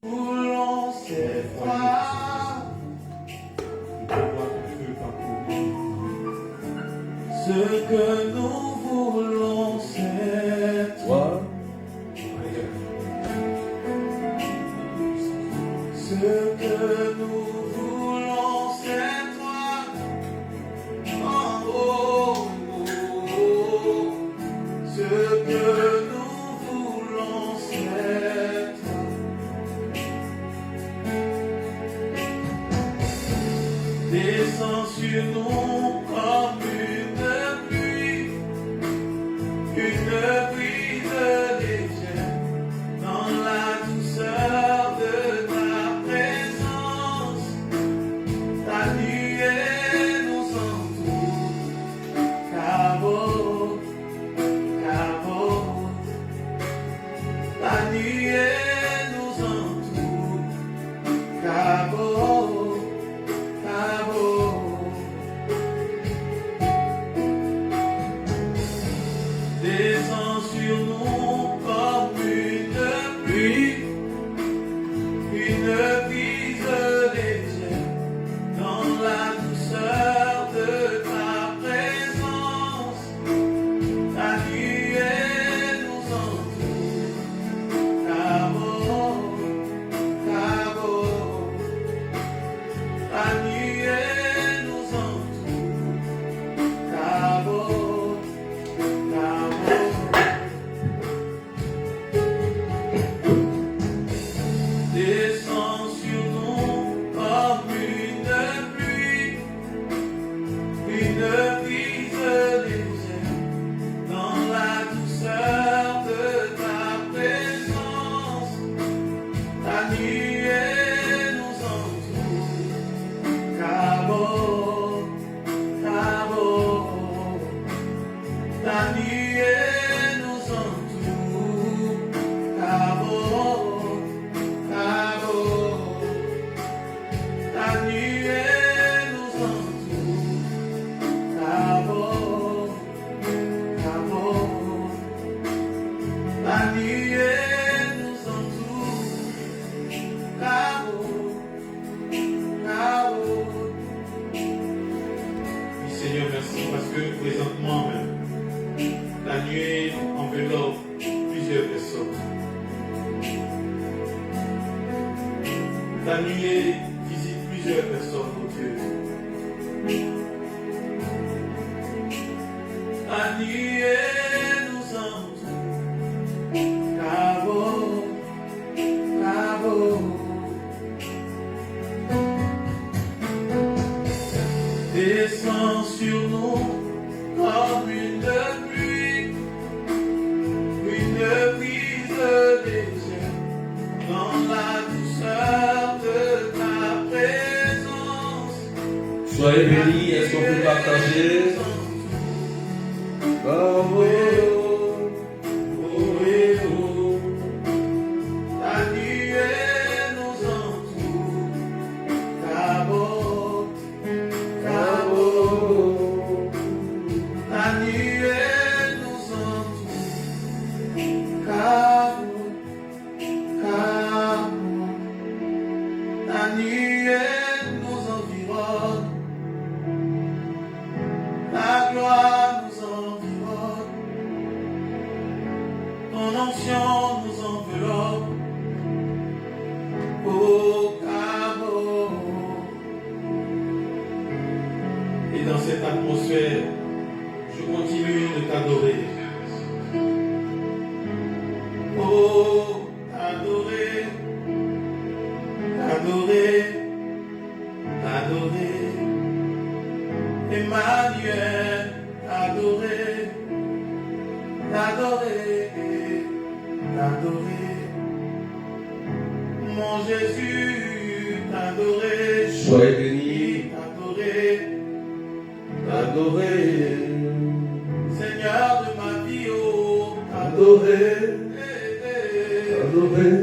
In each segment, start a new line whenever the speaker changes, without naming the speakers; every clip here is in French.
voulons, c'est toi. Ce que nous voulons, c'est toi. Ce que nous voulons, c'est toi. Oh, oh, oh, oh. Ce que nous voulons, c'est toi. Descends sur nous comme une pluie légère dans la douceur de ta présence. Ta nuée nous entoure, Cabo, Cabo. Ta nuée nous entoure, Cabo, Cabo. Descends sur nous comme une pluie légère dans la douceur de ta présence. Ta nuée nous entoure, Cabo, Cabo. Ta nuée nous entoure, Cabo, Cabo. Descends sur nous comme une pluie légère dans la douceur de ta présence. Ta nuée nous entoure, Cabo, Cabo. Ta nuée nous entoure, Cabo, Cabo. Ta nuée nous entoure, Cabo, Cabo. Ta nuée nous entoure, Cabo, Cabo. Oui, Seigneur, merci parce que présentement même, la nuée enveloppe plusieurs personnes. La nuée visite plusieurs personnes, oh Dieu. La nuée nous entoure, Cabo, Cabo. Descends sur nous comme une pluie légère dans la douceur de ta présence.
Soyez bénis, est-ce qu'on peut partager? Oh, oh,
oh, oh. Ta nuée nous entoure, Cabo, Cabo. Ta nuée nous entoure, Cabo, Cabo. Ta nuée nous environne, ta gloire nous environne, ton onction nous enveloppe, oh Cabo. Et dans cette atmosphère, je continue de t'adorer. Oh, t'adorer, t'adorer, t'adorer. Emmanuel, t'adorer, t'adorer, t'adorer. Mon Jésus, t'adorer.
soyez bénis,
T'adorer,
adorez,
Seigneur de ma vie, oh,
adorez, adorez.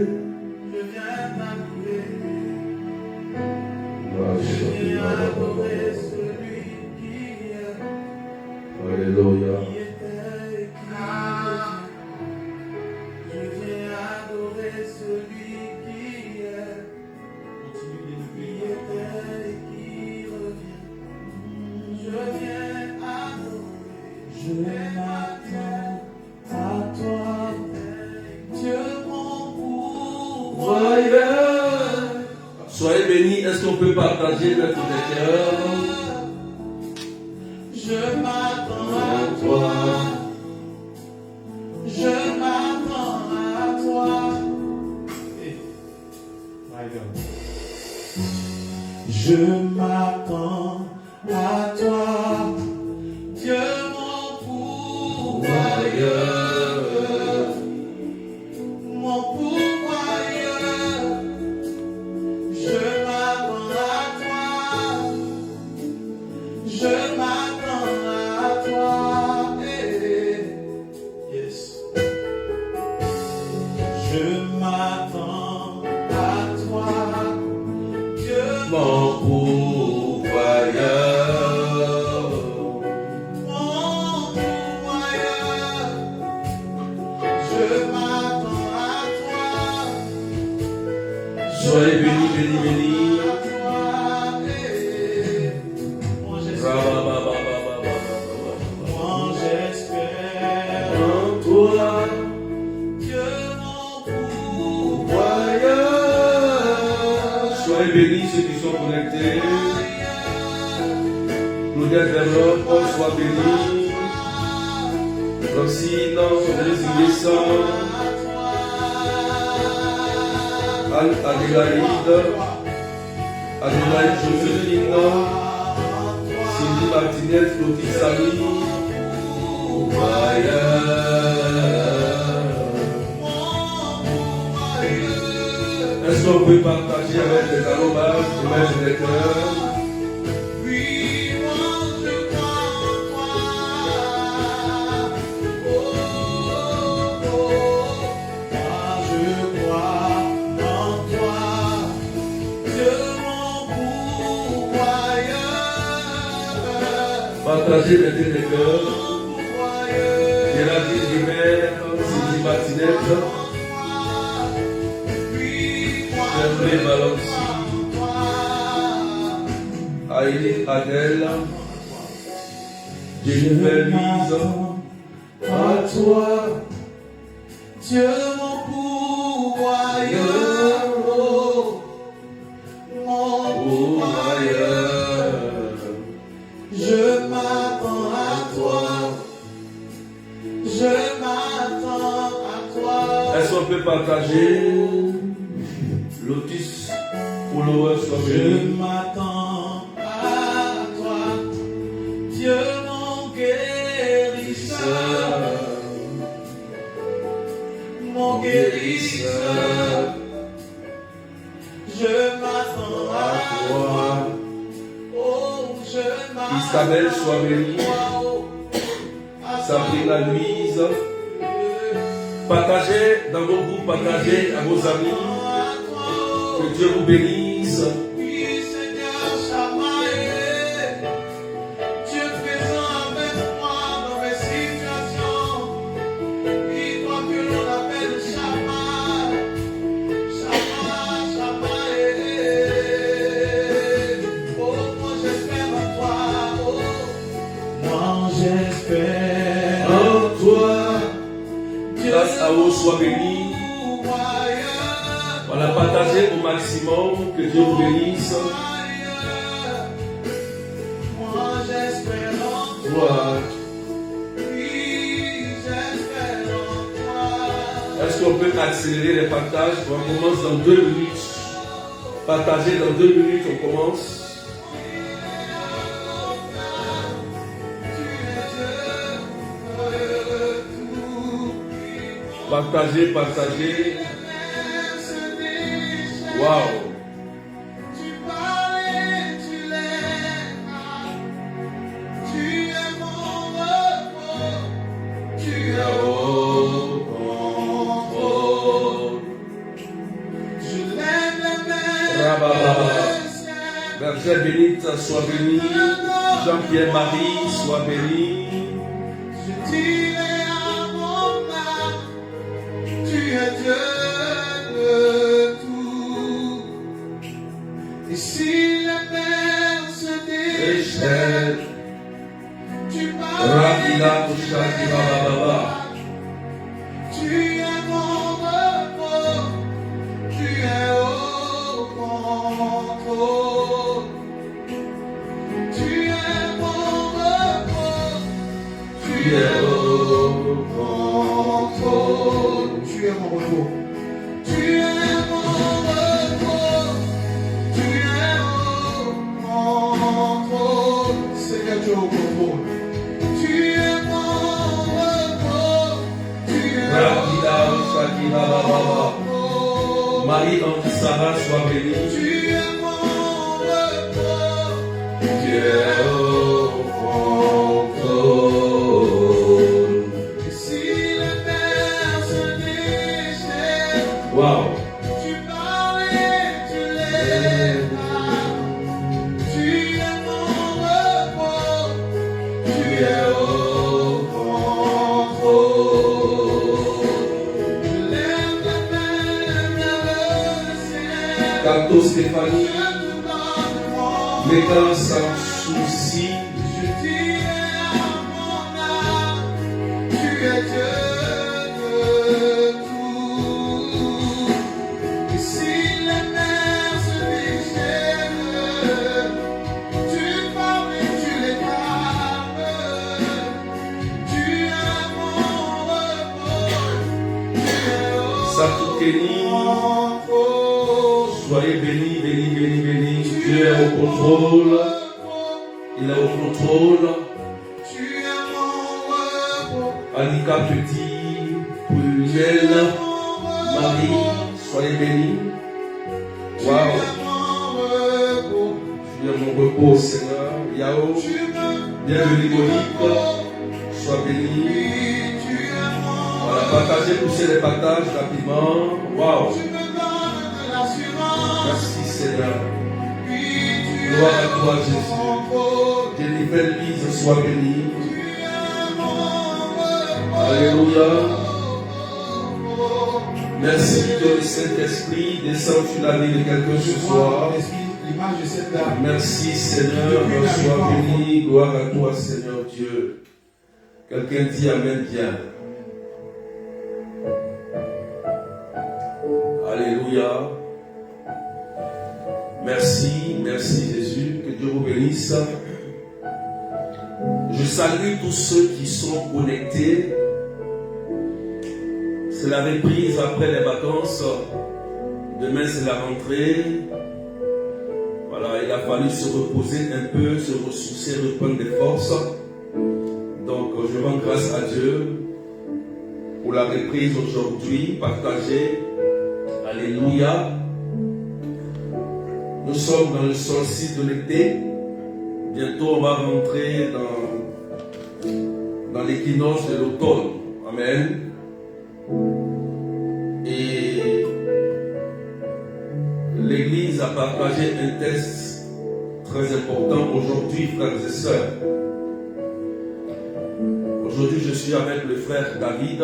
Je viens t'adorer, je
Alléluia.
viens adorer celui qui est,
Alléluia.
qui était et qui est. Je viens adorer celui qui
Soyez bénis. Est-ce qu'on peut partager notre cœur?
Je m'attends à toi. Je m'attends à toi. My God. Je m'attends à toi, Dieu mon pourvoyeur, mon pourvoyeur. Je m'attends à toi, je m'attends à toi. Yes. Je m'attends à toi, Dieu
Mon pourvoyeur.
mon pourvoyeur. Je m'attends à toi.
Soyez bénis, bénis, bénis.
À toi. Moi j'espère
En toi,
Dieu mon pourvoyeur.
soyez bénis ceux qui sont connectés. Claudette Verlope, sois béni. Roxine, Résilient, Adélaïde, Joséphine, Cindy Martinez, Claudie Samy, Est-ce qu'on peut partager avec les aromages, les mains et les cœurs?
Oui, moi je crois en toi. Oh, moi je crois en toi. Dieu mon pourvoyeur.
Partagez les cœurs.
Pourvoyeur.
Géraldine Guimère, Cindy Martinez, Germain Valency, Aïe Adèle, Jennifer Louise,
À toi, Dieu mon pourvoyeur, oh, mon pourvoyeur. Je m'attends à toi, je m'attends à toi.
Est-ce qu'on peut partager Lotus Followers comme
Je
lui?
m'attends à toi, Dieu mon guérisseur, mon guérisseur. Je m'attends à toi, oh je m'attends
Isabelle, sois bénie.
à toi, oh,
Sabrina Louise, partagez dans vos groupes, partagez à vos amis. Que Dieu vous bénisse.
Oui, Seigneur, Shamaï, Dieu présent avec moi dans mes situations. Oui, toi que l'on appelle Shamaï, Shamaï, Shamaï. Oh, moi j'espère en toi, oh, moi j'espère
En toi, grâce à vous, sois béni. On a partagé au maximum. Que Dieu vous bénisse.
Moi j'espère en
Toi.
oui, j'espère en toi.
Est-ce qu'on peut accélérer les partages? On commence dans 2 minutes. Partagez dans 2 minutes, on commence. Partagez, partagez. Waouh!
Tu parlais, tu l'aimes, tu es mon repos, tu es au contrôle. Je lève les
Rababa.
mains,
Verset bénite, sois béni. Jean-Pierre Marie, sois béni.
je dirai à mon âme, tu es Dieu de tout. Et si la mer se déchaîne, tu
Rapida,
parlais,
Ushaki, Rababa.
tu es mon repos, tu es repos. Tu es mon repos. Tu es mon repos.
Marie-Ange Sarah, sois bénie.
Tu es mon repos.
Tu es au contrôle.
Et si les mers se déchaînent,
Wow.
tu parles et tu les calmes. Tu es mon repos. Tu es au contrôle. Je lève la main vers le ciel.
Canto Stéphanie,
Je te donne mon
mettant sans souci.
Je dirai à mon âme, tu es Dieu de tout. Et si les mers se déchaînent, tu parles et tu les calmes. Tu es mon repos, tu es au
Satukeni,
repos.
soyez bénis, bénis, bénis, bénis. Dieu est au contrôle. Il est au contrôle.
Tu es mon repos.
Annika Petit, Prunelle, Marie, soyez bénis. Waouh, tu es mon repos, Seigneur. Yao, bienvenue Monique, sois béni. Voilà, partagez, poussez les partages rapidement. Waouh, merci Seigneur. Gloire à toi Jésus. Jennifer Lise, sois bénie. Alléluia. Merci que le Saint-Esprit descend sur la vie de quelqu'un ce soir.
L'image de cette dame.
Merci Seigneur, sois béni. Gloire à toi Seigneur Dieu. Quelqu'un dit Amen bien. Alléluia. Merci, merci Jésus. Que Dieu vous bénisse. Je salue tous ceux qui sont connectés. C'est la reprise après les vacances. Demain c'est la rentrée. Voilà, il a fallu se reposer un peu, se ressourcer, reprendre des forces. Donc je rends grâce à Dieu pour la reprise aujourd'hui, partagée. Alléluia. Nous sommes dans le solstice de l'été. Bientôt on va rentrer dans l'équinoxe de l'automne. Amen. Et l'Église a partagé un texte très important aujourd'hui, frères et sœurs. Aujourd'hui, je suis avec le frère David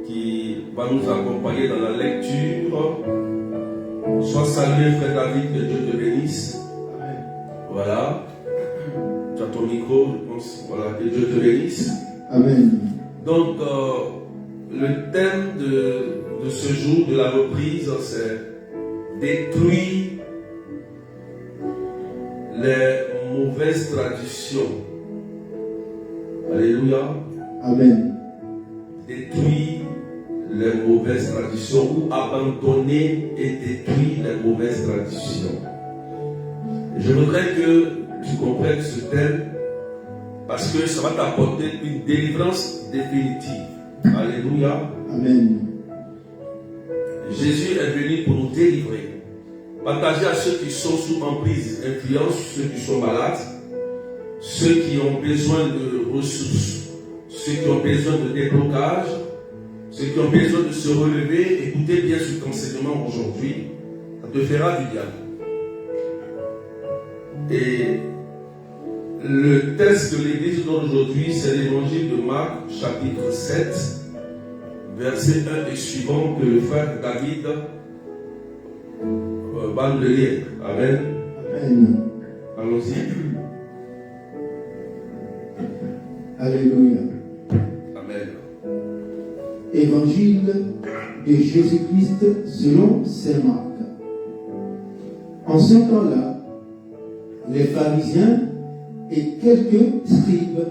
qui va nous accompagner dans la lecture. Sois salué, frère David, que Dieu te bénisse.
Amen.
Voilà. Tu as ton micro, je pense. Voilà, que Dieu te bénisse.
Amen.
Donc, le thème de ce jour, de la reprise, c'est détruire les mauvaises traditions. Alléluia.
Amen.
Détruire les mauvaises traditions ou abandonner et détruire les mauvaises traditions. Je voudrais que tu comprennes ce thème parce que ça va t'apporter une délivrance définitive. Alléluia.
Amen.
Jésus est venu pour nous délivrer. Partagez à ceux qui sont sous emprise, influence, ceux qui sont malades, ceux qui ont besoin de ressources, ceux qui ont besoin de déblocage, ceux qui ont besoin de se relever. Écoutez bien cet enseignement aujourd'hui. Ça te fera du bien. Et le texte que l'Église donne aujourd'hui, c'est l'évangile de Marc, chapitre 7, verset 1 et suivant, que le frère David va nous le lire. Amen.
Amen.
Allons-y.
Alléluia.
Amen.
Évangile de Jésus-Christ selon saint Marc. En ce temps-là, les pharisiens et quelques scribes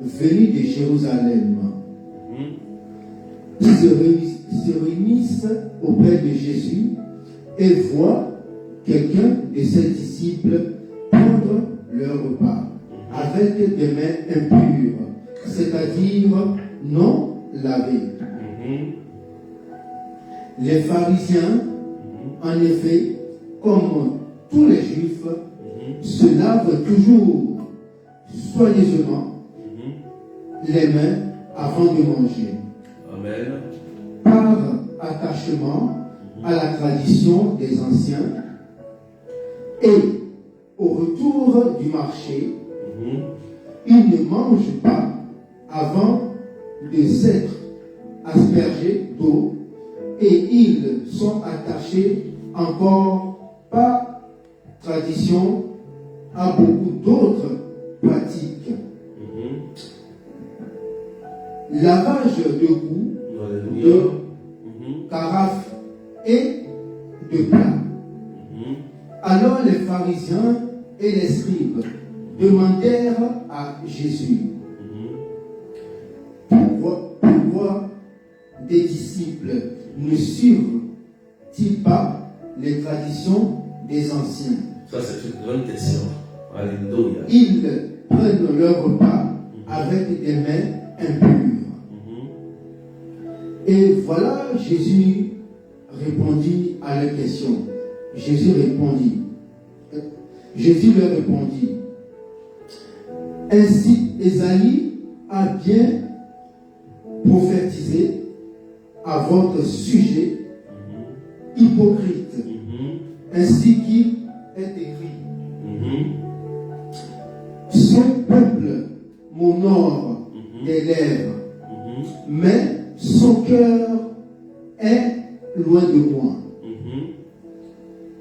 venus de Jérusalem, ils se réunissent auprès de Jésus et voient quelqu'un de ses disciples prendre leur repas avec des mains impures, c'est-à-dire non lavées. Les pharisiens, en effet, comme tous les juifs, se lavent toujours soigneusement les mains avant de manger.
Amen.
Par attachement à la tradition des anciens et au retour du marché, ils ne mangent pas avant de s'être aspergés d'eau et ils sont attachés encore par tradition à beaucoup d'autres pratiques. Lavage de cou, de carafe et de plat. Alors les pharisiens et les scribes demandèrent à Jésus pourquoi des disciples ne suivent-ils pas les traditions des anciens?
Ça, c'est une grande question. Alléluia.
Ils prennent leur repas avec des mains impures. Et voilà, Jésus répondit à la question. Jésus leur répondit, ainsi Ésaïe a bien prophétisé à votre sujet, hypocrite, ainsi qu'il est écrit. Son peuple m'honore des lèvres, mais son cœur est loin de moi.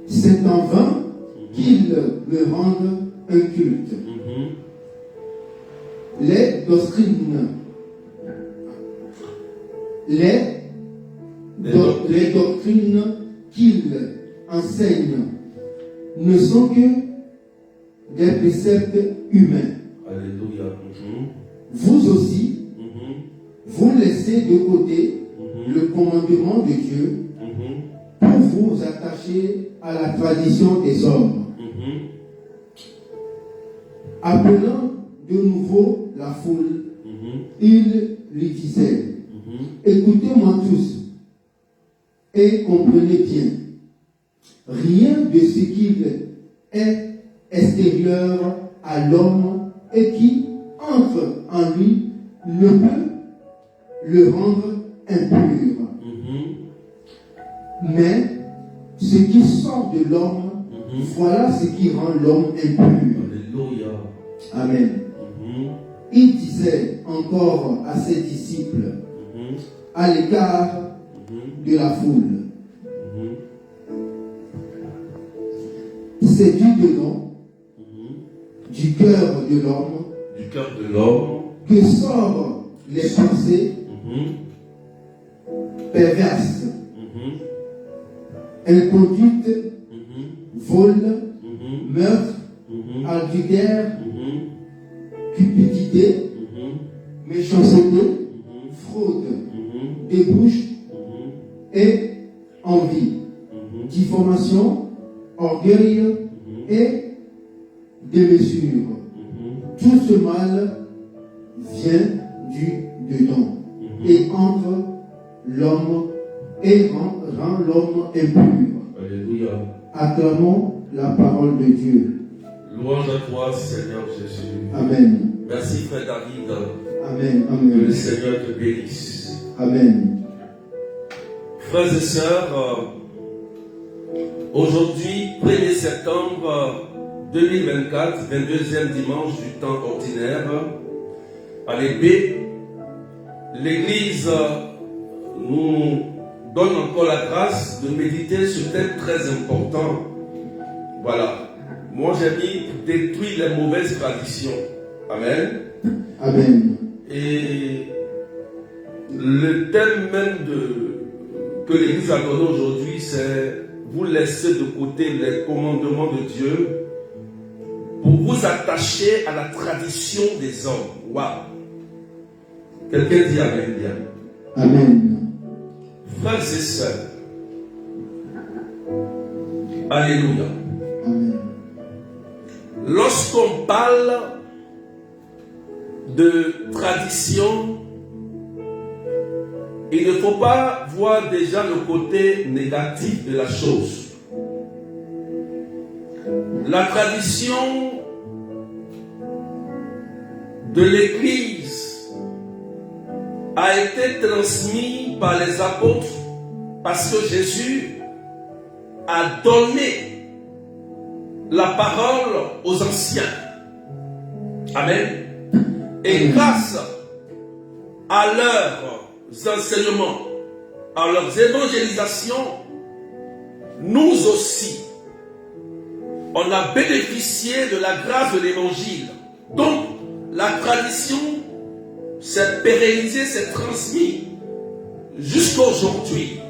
C'est en vain qu'ils me rendent un culte. Les doctrines qu'ils enseignent ne sont que des préceptes humains.
Alléluia.
Vous aussi, vous laissez de côté le commandement de Dieu pour vous attacher à la tradition des hommes. Appelant de nouveau la foule, il lui disait, écoutez-moi tous et comprenez bien, rien de ce qu'il est extérieur à l'homme et qui entre en lui ne peut le rendre impur. Mais ce qui sort de l'homme, voilà ce qui rend l'homme impur.
Alléluia.
Amen. Il disait encore à ses disciples, à l'égard de la foule, c'est du dedans, du cœur de l'homme, que sortent les pensées perverses, inconduite, vol, meurtre, adultère, cupidité, méchanceté, fraude, débauche et envie, diffamation, orgueil et démesure. Tout ce mal vient du dedans et entre l'homme et rend l'homme impur.
Alléluia.
Acclamons la parole de Dieu.
Louange à toi, Seigneur Jésus.
Amen.
Merci, frère David.
Amen.
Que
Amen.
le Seigneur te bénisse.
Amen.
Frères et sœurs, aujourd'hui, 1er septembre 2024, 22e dimanche du temps ordinaire, à l'Ébé, l'Église nous donne encore la grâce de méditer sur un thème très important. Voilà. Moi, j'ai mis détruire les mauvaises traditions. Amen.
Amen.
Et le thème même que l'Église a donné aujourd'hui, c'est vous laisser de côté les commandements de Dieu pour vous attacher à la tradition des hommes. Waouh! Quelqu'un dit Amen, bien.
Amen.
Frères et sœurs, Alléluia.
Amen.
Lorsqu'on parle de tradition, il ne faut pas voir déjà le côté négatif de la chose. La tradition de l'Église a été transmise par les apôtres parce que Jésus a donné la parole aux anciens. Amen. Et grâce à leurs enseignements, à leurs évangélisations, nous aussi, on a bénéficié de la grâce de l'évangile. Donc, la tradition s'est pérennisée, s'est transmise jusqu'à aujourd'hui.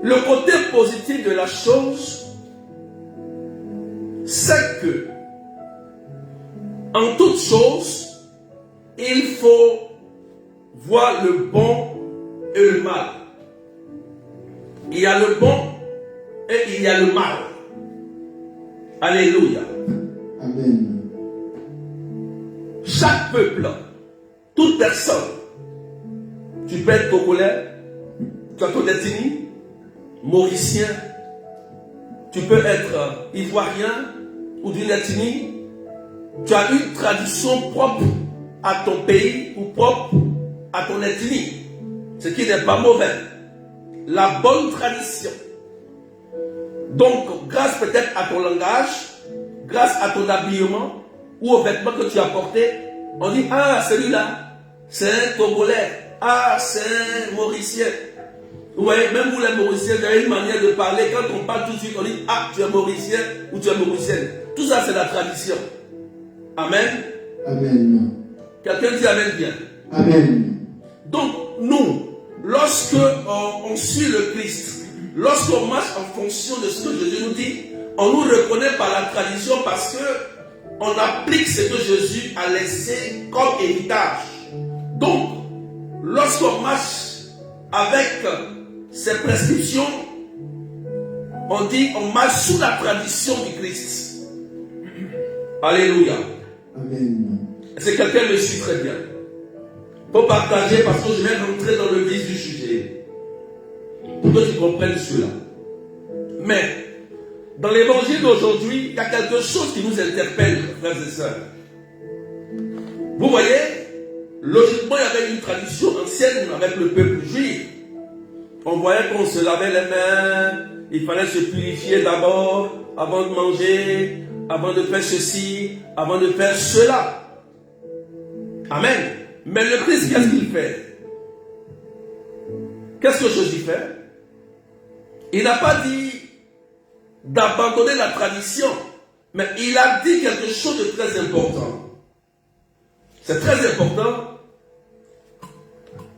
Le côté positif de la chose, c'est que, en toute chose, il faut voir le bon et le mal. Il y a le bon et il y a le mal. Alléluia.
Amen.
Chaque peuple, toute personne, tu peux être togolais, tu as ton ethnie, mauricien, tu peux être ivoirien ou d'une ethnie, tu as une tradition propre à ton pays ou propre à ton ethnie, ce qui n'est pas mauvais. La bonne tradition. Donc, grâce peut-être à ton langage, grâce à ton habillement ou aux vêtements que tu as portés, on dit, ah, celui-là, c'est un Togolais, ah, c'est un Mauricien. Vous voyez, même vous les Mauriciens, vous avez une manière de parler, quand on parle tout de suite, on dit, ah, tu es Mauricien ou tu es Mauricienne. Tout ça, c'est la tradition. Amen.
Amen.
Quelqu'un dit Amen bien.
Amen.
Donc, nous, lorsque on suit le Christ, lorsqu'on marche en fonction de ce que Jésus nous dit, on nous reconnaît par la tradition parce que on applique ce que Jésus a laissé comme héritage. Donc, lorsqu'on marche avec ces prescriptions, on dit on marche sous la tradition du Christ. Alléluia.
Amen.
Est-ce que quelqu'un me suit très bien? Pour partager, parce que je vais rentrer dans le vif du sujet. Pour que tu comprennes cela. Mais, dans l'évangile d'aujourd'hui, il y a quelque chose qui nous interpelle, frères et sœurs. Vous voyez, logiquement, il y avait une tradition ancienne avec le peuple juif. On voyait qu'on se lavait les mains, il fallait se purifier d'abord, avant de manger, avant de faire ceci, avant de faire cela. Amen. Mais le Christ, qu'est-ce qu'il fait? Qu'est-ce que Jésus fait? Il n'a pas dit d'abandonner la tradition, mais il a dit quelque chose de très important. C'est très important.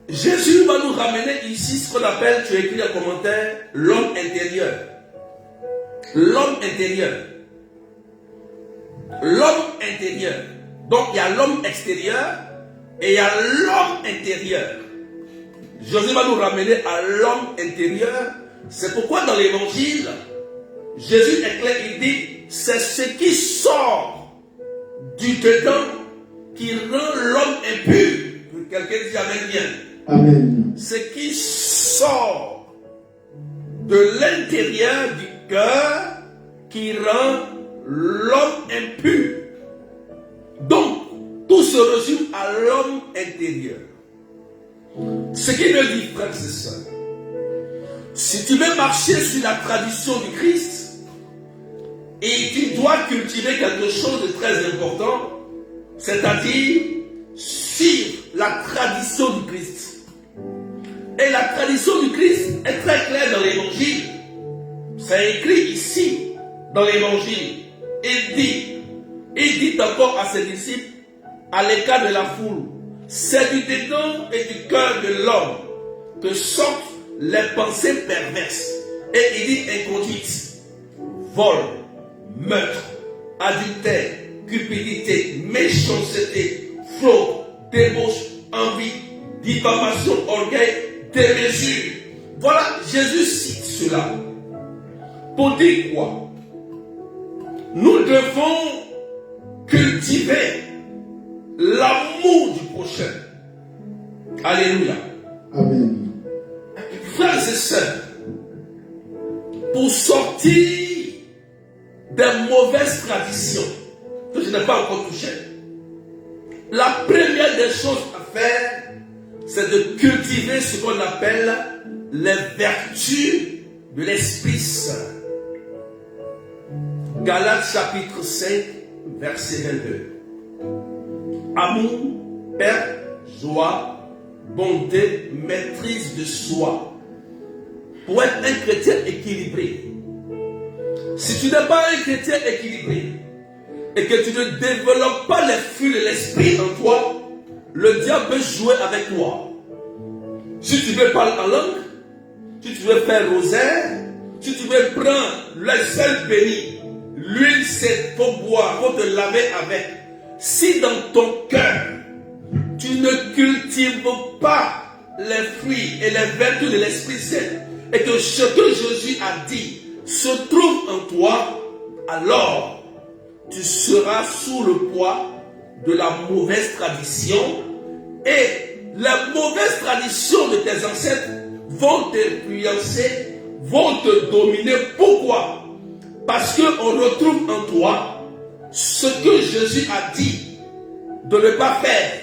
Jésus va nous ramener ici ce qu'on appelle, tu as écrit en commentaire, l'homme intérieur. L'homme intérieur. L'homme intérieur. Donc il y a l'homme extérieur et il y a l'homme intérieur. Jésus va nous ramener à l'homme intérieur. C'est pourquoi dans l'évangile, Jésus est clair, il dit, c'est ce qui sort du dedans qui rend l'homme impur. Quelqu'un dit Amen bien.
Amen.
Ce qui sort de l'intérieur du cœur qui rend l'homme impur. Donc, tout se résume à l'homme intérieur. Ce qui me dit, frères et sœurs, si tu veux marcher sur la tradition du Christ, et tu dois cultiver quelque chose de très important, c'est-à-dire suivre la tradition du Christ. Et la tradition du Christ est très claire dans l'évangile. C'est écrit ici, dans l'évangile. Il dit encore à ses disciples, à l'écart de la foule, c'est du dedans et du cœur de l'homme que sortent les pensées perverses. Et il dit inconduite, vol, meurtre, adultère, cupidité, méchanceté, fraude, débauche, envie, diffamation, orgueil, démesure. Voilà, Jésus cite cela. Pour dire quoi? Nous devons cultiver l'amour du prochain. Alléluia.
Amen.
Frères et sœurs, pour sortir des mauvaises traditions que je n'ai pas encore touchées, la première des choses à faire, c'est de cultiver ce qu'on appelle les vertus de l'Esprit Saint. Galates chapitre 5, verset 22. Amour, paix, joie, bonté, maîtrise de soi. Pour être un chrétien équilibré. Si tu n'es pas un chrétien équilibré et que tu ne développes pas les fruits de l'esprit en toi, le diable peut jouer avec toi. Si tu veux parler en langue, si tu veux faire rosaire, si tu veux prendre le sel béni, l'huile c'est pour boire, pour te laver avec. Si dans ton cœur, tu ne cultives pas les fruits et les vertus de l'Esprit Saint, et que ce que Jésus a dit se trouve en toi, alors tu seras sous le poids de la mauvaise tradition, et les mauvaises traditions de tes ancêtres vont t'influencer, vont te dominer. Pourquoi? Parce qu'on retrouve en toi ce que Jésus a dit de ne pas faire.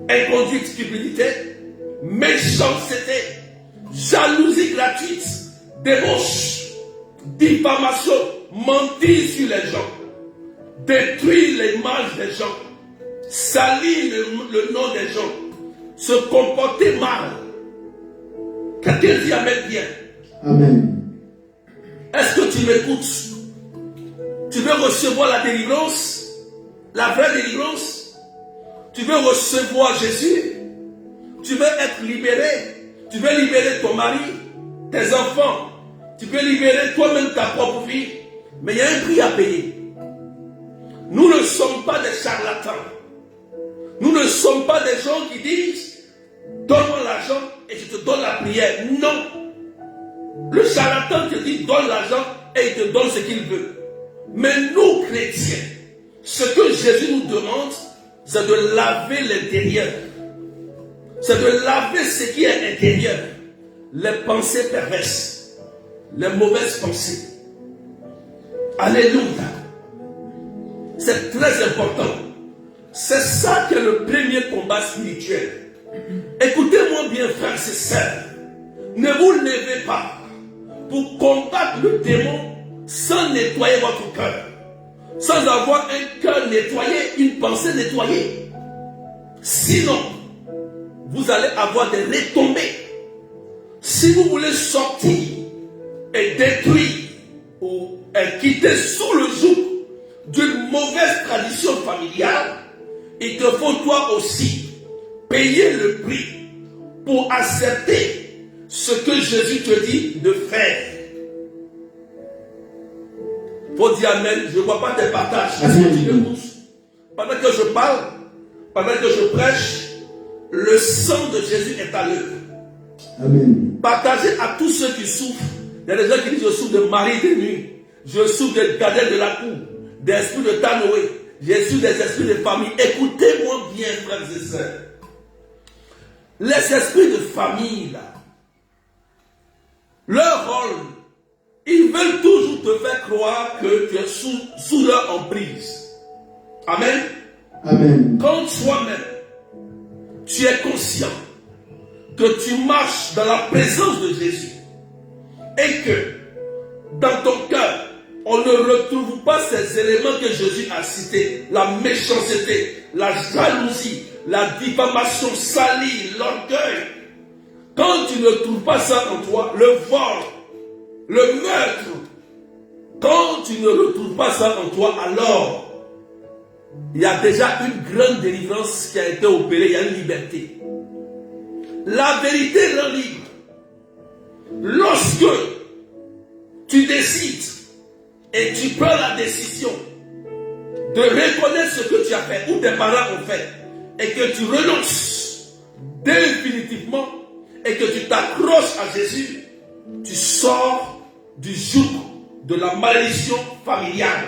Inconduite, cupidité, méchanceté, jalousie gratuite, débauche, diffamation, mentir sur les gens, détruire l'image des gens, salir le nom des gens, se comporter mal. Quelqu'un dit Amen bien.
Amen.
Est-ce que tu m'écoutes? Tu veux recevoir la délivrance, la vraie délivrance? Tu veux recevoir Jésus? Tu veux être libéré? Tu veux libérer ton mari, tes enfants? Tu peux libérer toi-même ta propre vie? Mais il y a un prix à payer. Nous ne sommes pas des charlatans. Nous ne sommes pas des gens qui disent donne-moi l'argent et je te donne la prière. Non. Le charlatan te dit donne l'argent et il te donne ce qu'il veut. Mais nous, chrétiens, ce que Jésus nous demande, c'est de laver l'intérieur. C'est de laver ce qui est intérieur. Les pensées perverses, les mauvaises pensées. Alléluia. C'est très important. C'est ça qui est le premier combat spirituel. Écoutez-moi bien, frères et sœurs. Ne vous levez pas pour combattre le démon sans nettoyer votre cœur. Sans avoir un cœur nettoyé, une pensée nettoyée. Sinon, vous allez avoir des retombées. Si vous voulez sortir et détruire ou quitter sous le joug d'une mauvaise tradition familiale, il te faut toi aussi payer le prix pour accepter ce que Jésus te dit de faire. Faut dire Amen. Je ne vois pas tes partages. Est-ce que tu me pousses? Pendant que je parle, pendant que je prêche, le sang de Jésus est à l'œuvre.
Amen.
Partagez à tous ceux qui souffrent. Il y a des gens qui disent je souffre de mari de nuit, je souffre de gardien de la cour, d'esprit de Tanoé, je souffre des esprits de famille. Écoutez-moi bien, frères et sœurs. Les esprits de famille, là, leur rôle, ils veulent toujours te faire croire que tu es sous leur emprise. Amen.
Amen.
Quand toi-même, tu es conscient que tu marches dans la présence de Jésus et que dans ton cœur, on ne retrouve pas ces éléments que Jésus a cités, la méchanceté, la jalousie, la diffamation, salie, l'orgueil. Quand tu ne trouves pas ça en toi, le vol, le meurtre, quand tu ne retrouves pas ça en toi, alors il y a déjà une grande délivrance qui a été opérée, il y a une liberté. La vérité rend libre. Lorsque tu décides et tu prends la décision de reconnaître ce que tu as fait ou tes parents ont fait et que tu renonces définitivement et que tu t'accroches à Jésus, tu sors du joug de la malédiction familiale.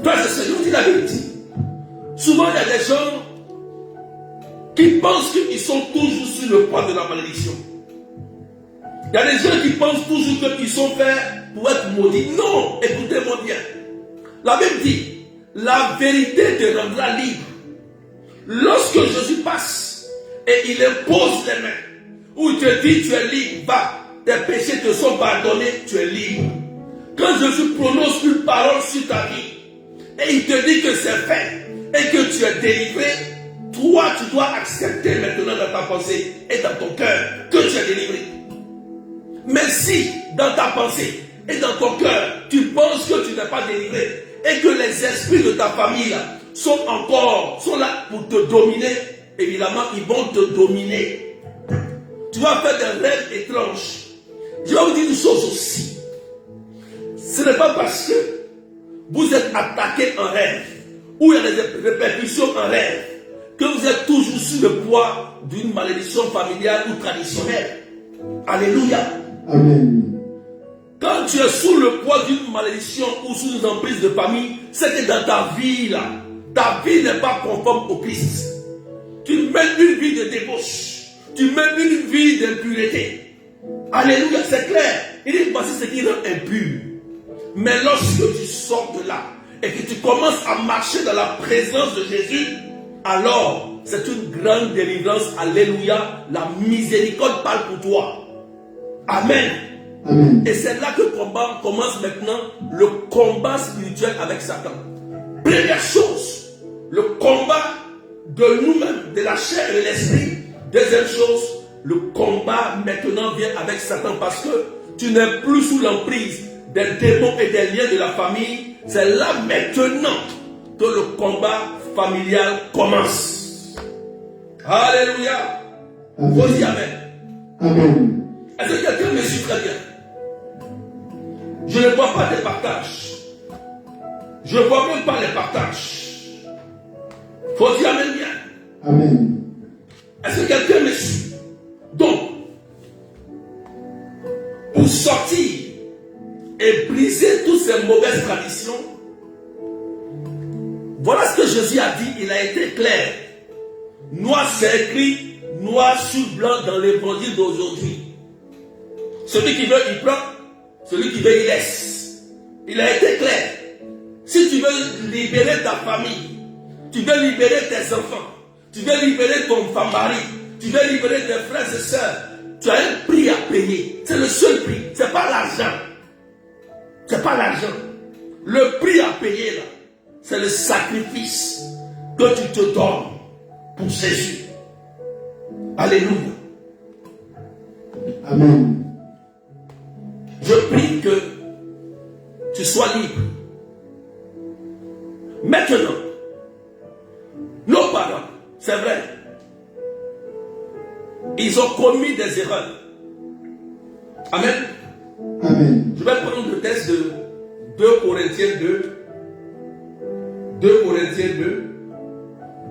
Toi, c'est ce que je dis la vérité. Souvent, il y a des gens qui pensent qu'ils sont toujours sur le poids de la malédiction. Il y a des gens qui pensent toujours qu'ils sont faits pour être maudits. Non, écoutez-moi bien. La Bible dit, la vérité te rendra libre. Lorsque Jésus passe et il impose les mains, où il te dit tu es libre, va, tes péchés te sont pardonnés, tu es libre. Quand Jésus prononce une parole sur ta vie et il te dit que c'est fait et que tu es délivré, toi tu dois accepter maintenant dans ta pensée et dans ton cœur que tu es délivré. Mais si dans ta pensée et dans ton cœur tu penses que tu n'es pas délivré et que les esprits de ta famille là, sont là pour te dominer, évidemment ils vont te dominer. Tu vas faire des rêves étranges. Je vais vous dire une chose aussi. Ce n'est pas parce que vous êtes attaqué en rêve ou il y a des répercussions en rêve que vous êtes toujours sous le poids d'une malédiction familiale ou traditionnelle. Alléluia.
Amen.
Quand tu es sous le poids d'une malédiction ou sous une emprise de famille, c'est que dans ta vie là, ta vie n'est pas conforme au Christ. Tu mènes une vie de débauche. Tu mènes une vie d'impureté. Alléluia, c'est clair. Il dit voici ce qui rend impur. Mais lorsque tu sors de là et que tu commences à marcher dans la présence de Jésus, alors c'est une grande délivrance. Alléluia. La miséricorde parle pour toi. Amen.
Amen.
Et c'est là que commence maintenant le combat spirituel avec Satan. Première chose, le combat de nous-mêmes, de la chair et de l'esprit. Deuxième chose, le combat maintenant vient avec Satan parce que tu n'es plus sous l'emprise des démons et des liens de la famille. C'est là maintenant que le combat familial commence. Alléluia. Vous dites Amen.
Amen.
Est-ce que quelqu'un me suit très bien? Je ne vois pas des partages. Je ne vois même pas les partages. Faut dire Amen bien.
Amen.
Est-ce que quelqu'un me suit? Donc, pour sortir et briser toutes ces mauvaises traditions, voilà ce que Jésus a dit. Il a été clair. Noir, c'est écrit noir sur blanc dans l'évangile d'aujourd'hui. Celui qui veut, il prend. Celui qui veut, il laisse. Il a été clair. Si tu veux libérer ta famille, tu veux libérer tes enfants, tu veux libérer ton mari, tu veux libérer tes frères et sœurs, tu as un prix à payer. C'est le seul prix. Ce n'est pas l'argent. Ce n'est pas l'argent. Le prix à payer là, c'est le sacrifice que tu te donnes pour Jésus. Alléluia.
Amen.
Je prie que tu sois libre. Maintenant, nos parents, c'est vrai, ils ont commis des erreurs. Amen.
Amen.
Je vais prendre le texte de 2 Corinthiens 2. 2 Corinthiens 2,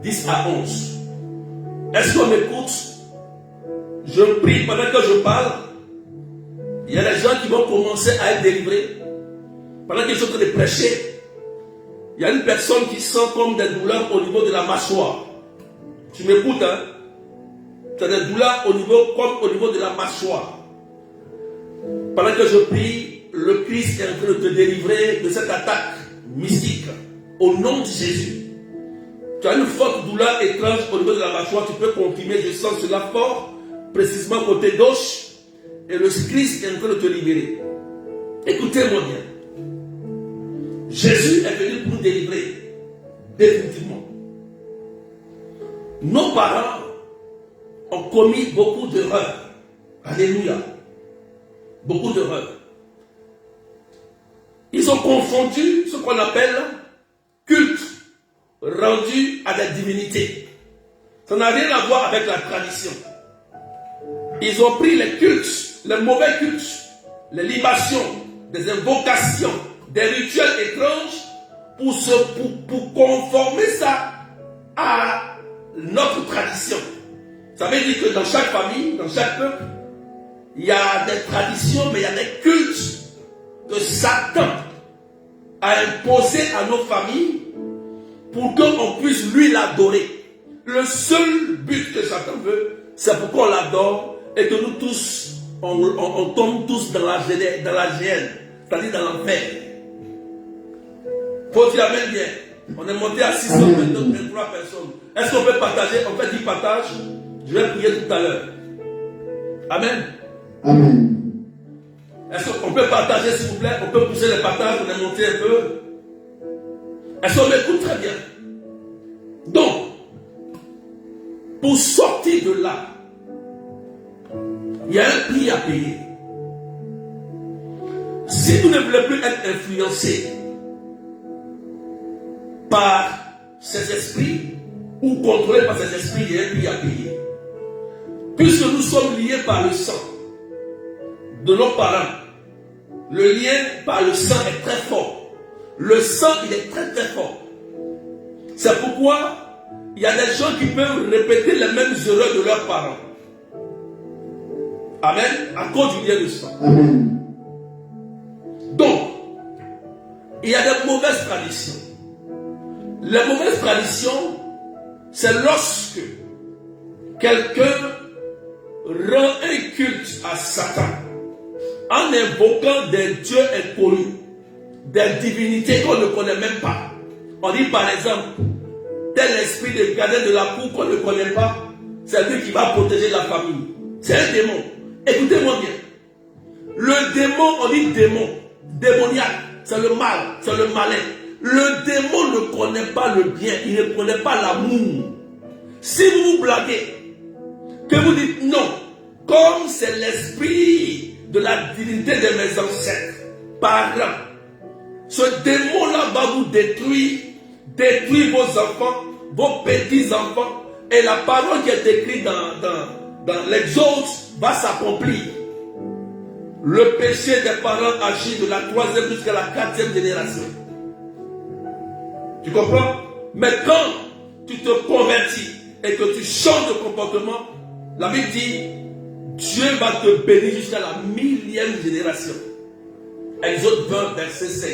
10 à 11. Est-ce qu'on m'écoute? Je prie pendant que je parle. Il y a des gens qui vont commencer à être délivrés. Pendant que je suis en train de prêcher, il y a une personne qui sent comme des douleurs au niveau de la mâchoire. Tu m'écoutes, hein? Tu as des douleurs comme au niveau de la mâchoire. Pendant que je prie, le Christ est en train de te délivrer de cette attaque mystique. Au nom de Jésus. Tu as une forte douleur étrange au niveau de la mâchoire. Tu peux confirmer, je sens cela fort, précisément côté gauche. Et le Christ est en train de te libérer. Écoutez-moi bien. Jésus est venu pour nous délivrer. Définitivement. Nos parents ont commis beaucoup d'erreurs. Alléluia. Beaucoup d'erreurs. Ils ont confondu ce qu'on appelle culte rendu à des divinités. Ça n'a rien à voir avec la tradition. Ils ont pris les cultes, les mauvais cultes, les libations, des invocations, des rituels étranges pour conformer ça à notre tradition. Ça veut dire que dans chaque famille, dans chaque peuple, il y a des traditions, mais il y a des cultes que Satan a imposés à nos familles pour qu'on puisse lui l'adorer. Le seul but que Satan veut, c'est pour qu'on l'adore et que nous tous, on tombe tous dans la géhenne, c'est-à-dire dans l'enfer. Faut dire amen bien. On est monté à 623 personnes. Est-ce qu'on peut partager? On fait 10 partages. Je vais prier tout à l'heure. Amen.
Amen.
Est-ce qu'on peut partager, s'il vous plaît? On peut pousser les partages, on est monté un peu. Est-ce qu'on m'écoute très bien? Donc, pour sortir de là, il y a un prix à payer. Si vous ne voulez plus être influencé par ces esprits ou contrôlé par ces esprits, il y a un prix à payer. Puisque nous sommes liés par le sang de nos parents, le lien par le sang est très fort. Le sang, il est très très fort. C'est pourquoi il y a des gens qui peuvent répéter les mêmes erreurs de leurs parents. Amen. À cause du lien de sang.
Amen.
Donc, il y a des mauvaises traditions. Les mauvaises traditions, c'est lorsque quelqu'un rend un culte à Satan en invoquant des dieux inconnus, des divinités qu'on ne connaît même pas. On dit par exemple, tel esprit de gardien de la cour qu'on ne connaît pas, c'est lui qui va protéger la famille. C'est un démon. Écoutez-moi bien. Le démon, on dit démon, démoniaque, c'est le mal, c'est le malin. Le démon ne connaît pas le bien, il ne connaît pas l'amour. Si vous vous blaguez, que vous dites non, comme c'est l'esprit de la divinité de mes ancêtres, parents, ce démon-là va vous détruire vos enfants, vos petits-enfants, et la parole qui est écrite dans l'Exode va s'accomplir. Le péché des parents agit de la 3e jusqu'à la 4e génération. Tu comprends? Mais quand tu te convertis et que tu changes de comportement, la Bible dit, Dieu va te bénir jusqu'à la 1000e génération. Exode 20, verset 5.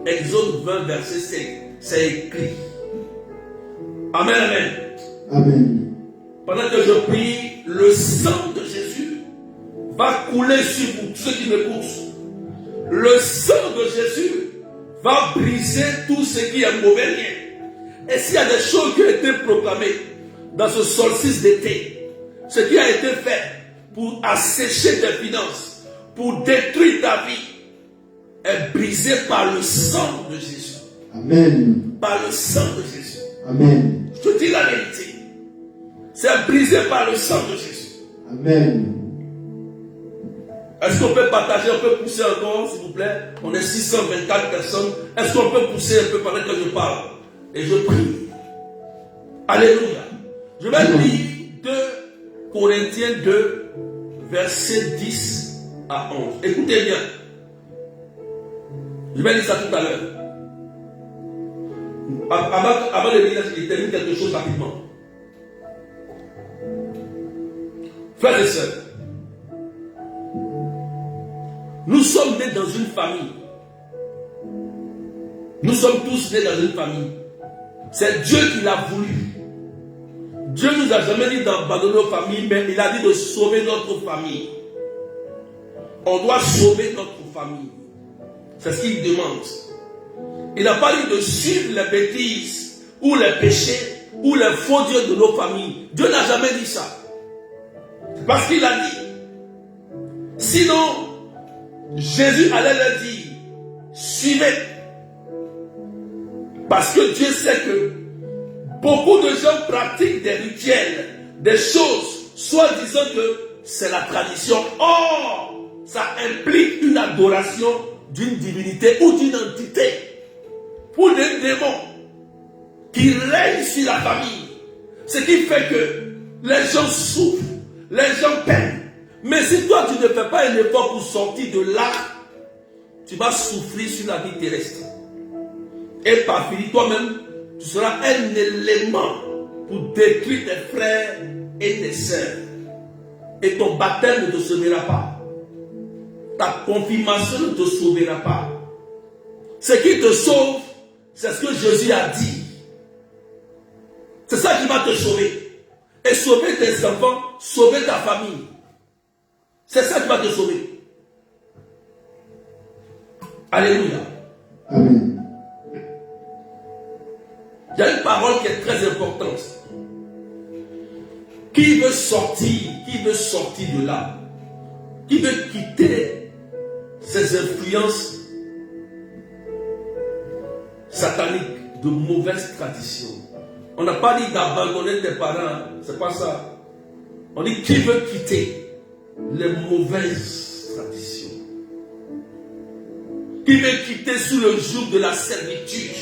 Exode 20, verset 5. C'est écrit. Amen, amen.
Amen.
Pendant que je prie, le sang de Jésus va couler sur vous, ceux qui m'écoutent. Le sang de Jésus va briser tout ce qui est mauvais lien. Et s'il y a des choses qui ont été proclamées dans ce solstice d'été, ce qui a été fait pour assécher tes finances, pour détruire ta vie, est brisé par le sang de Jésus.
Amen.
Par le sang de Jésus.
Amen.
Je te dis la vérité. C'est brisé par le sang de Jésus.
Amen.
Est-ce qu'on peut partager, on peut pousser encore, s'il vous plaît? On est 624 personnes. Est-ce qu'on peut pousser un peu pendant que je parle? Et je prie. Alléluia. Je vais lire 2 Corinthiens 2, versets 10 à 11. Écoutez bien. Je vais lire ça tout à l'heure. Avant de lire, je termine quelque chose rapidement. Frères et sœurs, nous sommes nés dans une famille. Nous sommes tous nés dans une famille. C'est Dieu qui l'a voulu. Dieu ne nous a jamais dit d'abandonner nos familles, mais il a dit de sauver notre famille. On doit sauver notre famille. C'est ce qu'il demande. Il n'a pas dit de suivre les bêtises ou les péchés ou les faux dieux de nos familles. Dieu n'a jamais dit ça. Parce qu'il a dit. Sinon, Jésus allait leur dire, suivez. Parce que Dieu sait que beaucoup de gens pratiquent des rituels, des choses, soit disant que c'est la tradition. Or, ça implique une adoration d'une divinité ou d'une entité ou d'un démon qui règne sur la famille. Ce qui fait que les gens souffrent, les gens peinent. Mais si toi tu ne fais pas un effort pour sortir de là, tu vas souffrir sur la vie terrestre. Et par fini, toi-même, tu seras un élément pour détruire tes frères et tes sœurs. Et ton baptême ne te sauvera pas. Ta confirmation ne te sauvera pas. Ce qui te sauve, c'est ce que Jésus a dit. C'est ça qui va te sauver. Et sauver tes enfants, sauver ta famille. C'est ça qui va te sauver. Alléluia.
Amen.
Il y a une parole qui est très importante. Qui veut sortir de là? Qui veut quitter ces influences sataniques de mauvaises traditions? On n'a pas dit d'abandonner tes parents, c'est pas ça. On dit qui veut quitter les mauvaises traditions? Qui veut quitter sous le joug de la servitude?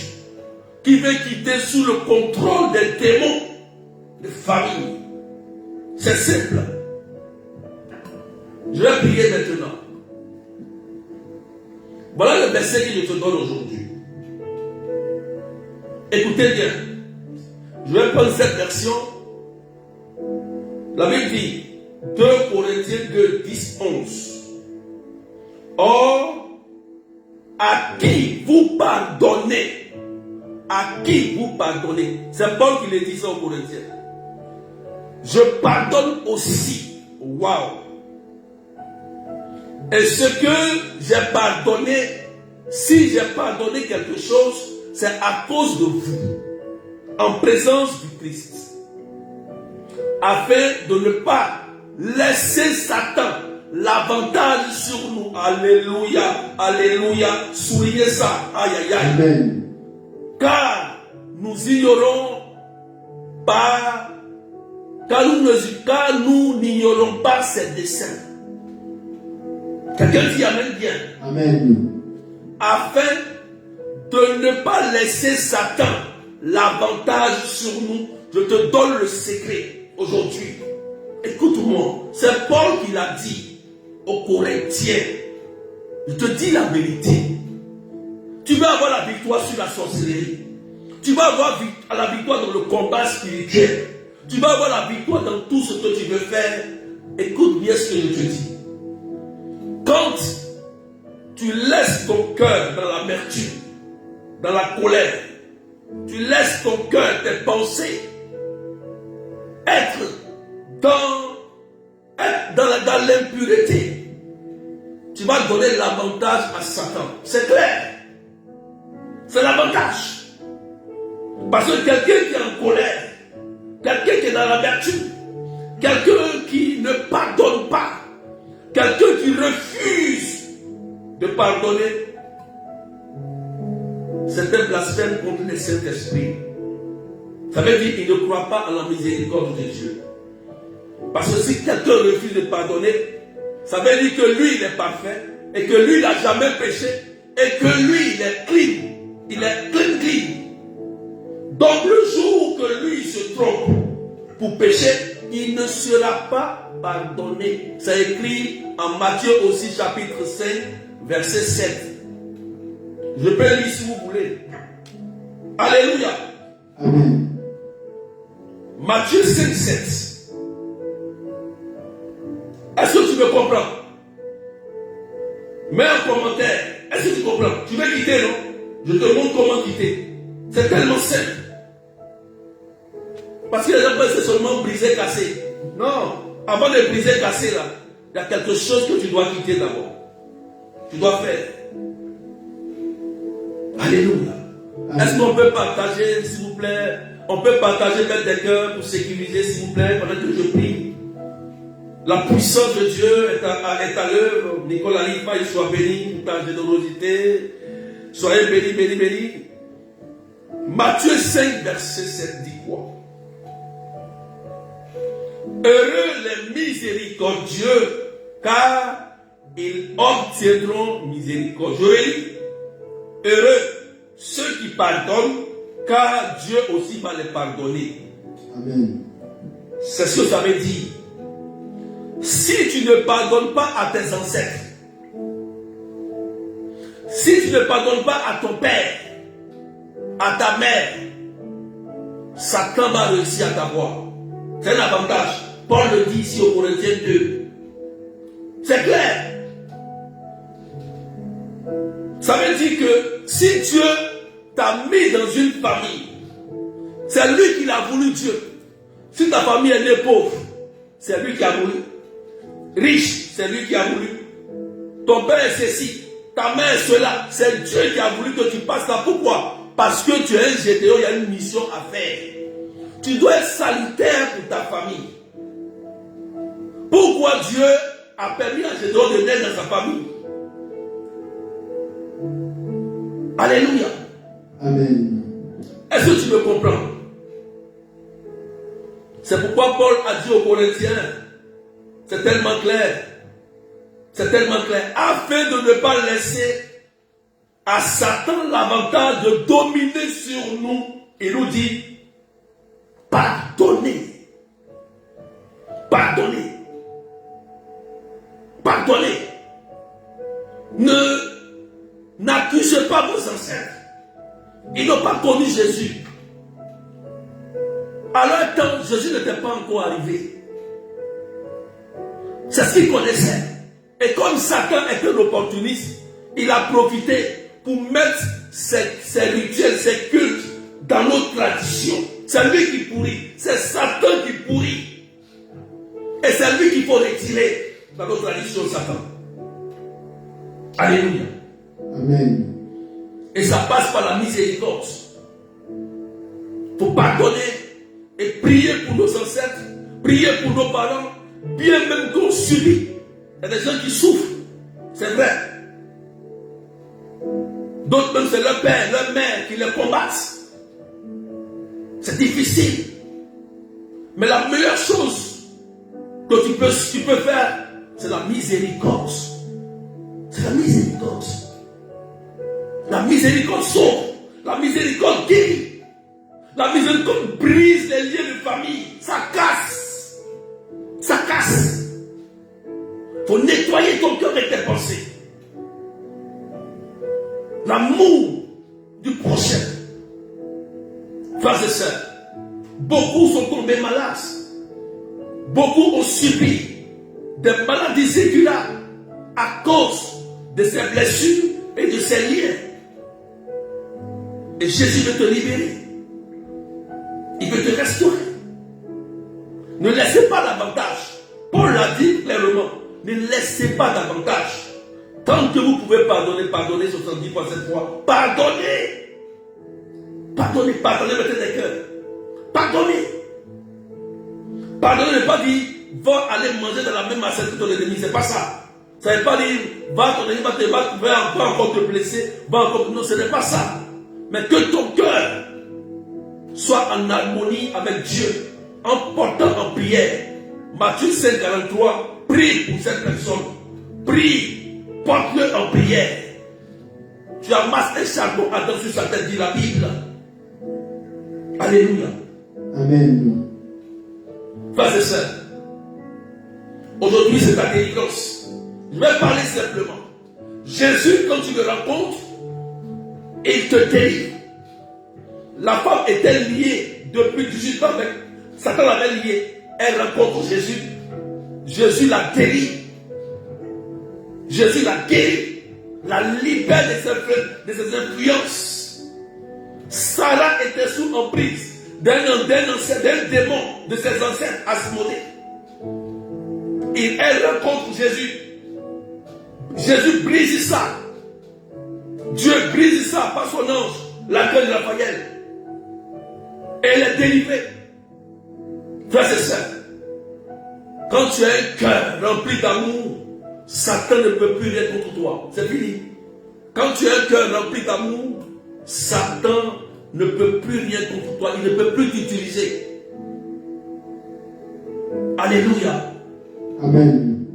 Qui veut quitter sous le contrôle des démons de famille? C'est simple. Je vais prier maintenant. Voilà le verset que je te donne aujourd'hui. Écoutez bien. Je vais prendre cette version. La Bible dit 2 Corinthiens 2, 10, 11. Or, à qui vous pardonnez? À qui vous pardonnez? C'est Paul qui le dit ça aux Corinthiens. Je pardonne aussi. Waouh! Et ce que j'ai pardonné, si j'ai pardonné quelque chose, c'est à cause de vous, en présence du Christ, afin de ne pas laisser Satan l'avantage sur nous. Alléluia, alléluia. Soulignez ça. Aïe, aïe, aïe.
Amen.
Car nous ignorons pas, car nous n'ignorons pas ses desseins. Quelqu'un dit amen bien.
Amen.
Afin de ne pas laisser Satan l'avantage sur nous, je te donne le secret aujourd'hui. Écoute-moi, c'est Paul qui l'a dit aux Corinthiens. Je te dis la vérité. Tu vas avoir la victoire sur la sorcellerie. Tu vas avoir la victoire dans le combat spirituel. Tu vas avoir la victoire dans tout ce que tu veux faire. Écoute bien ce que je te dis. Quand tu laisses ton cœur dans l'amertume, dans la colère, tu laisses ton cœur, tes pensées, être dans l'impureté, tu vas donner l'avantage à Satan. C'est clair. C'est l'avantage. Parce que quelqu'un qui est en colère, quelqu'un qui est dans l'amertume, quelqu'un qui ne pardonne pas, quelqu'un qui refuse de pardonner, c'est un blasphème contre le Saint-Esprit. Ça veut dire qu'il ne croit pas à la miséricorde de Dieu. Parce que si quelqu'un refuse de pardonner, ça veut dire que lui il est parfait et que lui il n'a jamais péché et que lui il est clean. Il est clean. Donc le jour que lui se trompe pour pécher, il ne sera pas pardonné. C'est écrit en Matthieu aussi chapitre 5 verset 7. Je peux lire si vous voulez. Alléluia.
Amen.
Matthieu 5, 7. Est-ce que tu me comprends? Mets un commentaire. Est-ce que tu comprends? Tu veux quitter, non? Je te montre comment quitter. C'est tellement simple. Parce que les gens pensent que c'est seulement briser, casser. Non. Avant de briser, casser, là, il y a quelque chose que tu dois quitter d'abord. Tu dois faire. Alléluia. Est-ce qu'on peut partager, s'il vous plaît? On peut partager mettre des cœurs pour sécuriser, s'il vous plaît, pendant que je prie. La puissance de Dieu est à l'œuvre. Nicolas Lipa, il soit béni pour ta générosité. Soyez bénis, bénis, bénis. Matthieu 5, verset 7 dit quoi? Heureux les miséricordieux, car ils obtiendront miséricorde. Je relis. Heureux ceux qui pardonnent, car Dieu aussi va les pardonner.
Amen.
C'est ce que ça veut dire. Si tu ne pardonnes pas à tes ancêtres, si tu ne pardonnes pas à ton père, à ta mère, Satan va réussir à t'avoir. C'est un avantage. Paul le dit ici au Corinthiens 2. C'est clair. Ça veut dire que si Dieu t'a mis dans une famille, C'est lui qui l'a voulu, Dieu. Si ta famille est née pauvre, c'est lui qui a voulu. Riche, c'est lui qui a voulu. Ton père est ceci, ta mère est cela. C'est Dieu qui a voulu que tu passes là. Pourquoi? Parce que tu es un GTO, il y a une mission à faire. Tu dois être salutaire pour ta famille. Pourquoi Dieu a permis à GTO de naître dans sa famille? Alléluia.
Amen.
Est-ce que tu me comprends? C'est pourquoi Paul a dit aux Corinthiens, c'est tellement clair, afin de ne pas laisser à Satan l'avantage de dominer sur nous, il nous dit, pardonnez, pardonnez, pardonnez, n'accusez pas vos ancêtres, ils n'ont pas connu Jésus. À leur temps, Jésus n'était pas encore arrivé. C'est ce qu'ils connaissaient. Et comme Satan était un opportuniste, il a profité pour mettre ses rituels, ses cultes dans nos traditions. C'est lui qui pourrit. C'est Satan qui pourrit. Et c'est lui qu'il faut retirer dans nos traditions, Satan. Alléluia.
Amen.
Et ça passe par la miséricorde. Il faut pardonner et prier pour nos ancêtres, prier pour nos parents, bien même qu'on subit. Il y a des gens qui souffrent, c'est vrai. D'autres même c'est leur père, leur mère qui les combattent. C'est difficile. Mais la meilleure chose que tu peux faire, c'est la miséricorde. C'est la miséricorde. La miséricorde sauve. La miséricorde guérit. La miséricorde brise les liens de famille. Ça casse. Ça casse. Il faut nettoyer ton cœur et tes pensées. L'amour du prochain. Frères et sœurs, beaucoup sont tombés malades. Beaucoup ont subi des maladies incurables à cause de ces blessures et de ces liens. Et Jésus veut te libérer. Il veut te restaurer. Ne laissez pas davantage. Paul l'a dit clairement. Ne laissez pas davantage. Tant que vous pouvez pardonner, pardonnez 70 fois cette fois. Pardonnez. Pardonnez, pardonnez, mettez des cœurs. Pardonnez. Pardonnez ne pas dire, va aller manger dans la même assiette que ton ennemi. C'est pas ça. Ça ne veut pas dire, va ton ennemi, va encore te blesser. Va encore. Non, ce n'est pas ça. Mais que ton cœur soit en harmonie avec Dieu, en portant en prière. Matthieu 5, 43, prie pour cette personne. Prie, porte-le en prière. Tu amasses un charbon à sur sa tête, dit la Bible. Alléluia.
Amen.
Frères et sœurs, aujourd'hui c'est ta délivrance. Je vais parler simplement. Jésus, quand tu le rencontres, il te délivre. La femme était liée depuis 18 ans avec Satan l'avait liée. Elle rencontre Jésus. Jésus la guérit. Jésus la guérit. La libère de ses influences. Sarah était sous emprise d'un démon de ses ancêtres Asmodée. Et elle rencontre Jésus. Jésus brise ça. Dieu brise ça par son ange, l'accueil de Raphaël. Et elle est délivrée. Frères et sœurs, quand tu as un cœur rempli d'amour, Satan ne peut plus rien contre toi. C'est fini. Quand tu as un cœur rempli d'amour, Satan ne peut plus rien contre toi. Il ne peut plus t'utiliser. Alléluia.
Amen.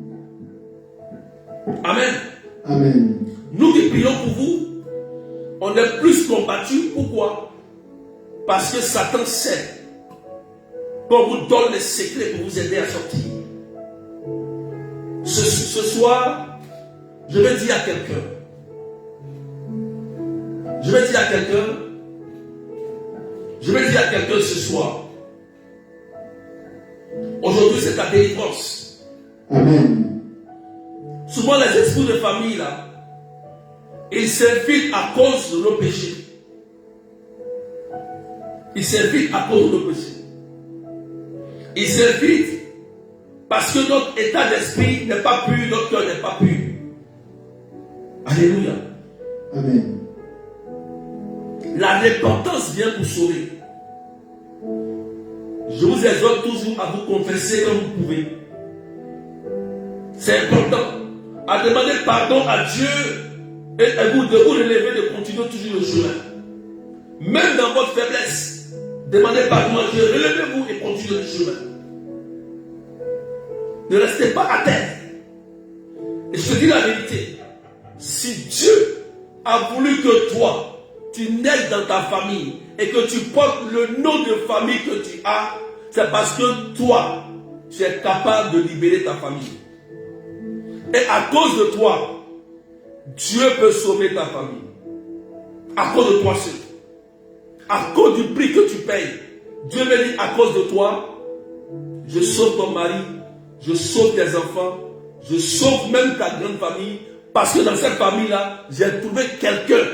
Amen.
Amen.
Nous qui prions pour vous, on est plus combattus. Pourquoi? Parce que Satan sait qu'on vous donne les secrets pour vous aider à sortir. Ce soir, je vais dire à quelqu'un. Je vais dire à quelqu'un ce soir. Aujourd'hui, c'est ta délivrance.
Amen.
Souvent, les esprits de famille, là, ils s'infiltrent à cause de nos péchés. Il s'invite à cause de nos péchés. Il s'invite parce que notre état d'esprit n'est pas pur, notre cœur n'est pas pur. Alléluia.
Amen.
La repentance vient vous sauver. Je vous exhorte toujours à vous confesser comme vous pouvez. C'est important. À demander pardon à Dieu et à vous de vous relever, de continuer toujours le chemin. Même dans votre faiblesse, demandez pardon à Dieu, relevez-vous et continuez le chemin. Ne restez pas à terre. Et je te dis la vérité. Si Dieu a voulu que toi, tu naisses dans ta famille et que tu portes le nom de famille que tu as, c'est parce que toi, tu es capable de libérer ta famille. Et à cause de toi, Dieu peut sauver ta famille. À cause de toi seul. À cause du prix que tu payes. Dieu me dit, à cause de toi, je sauve ton mari, je sauve tes enfants, je sauve même ta grande famille. Parce que dans cette famille-là, j'ai trouvé quelqu'un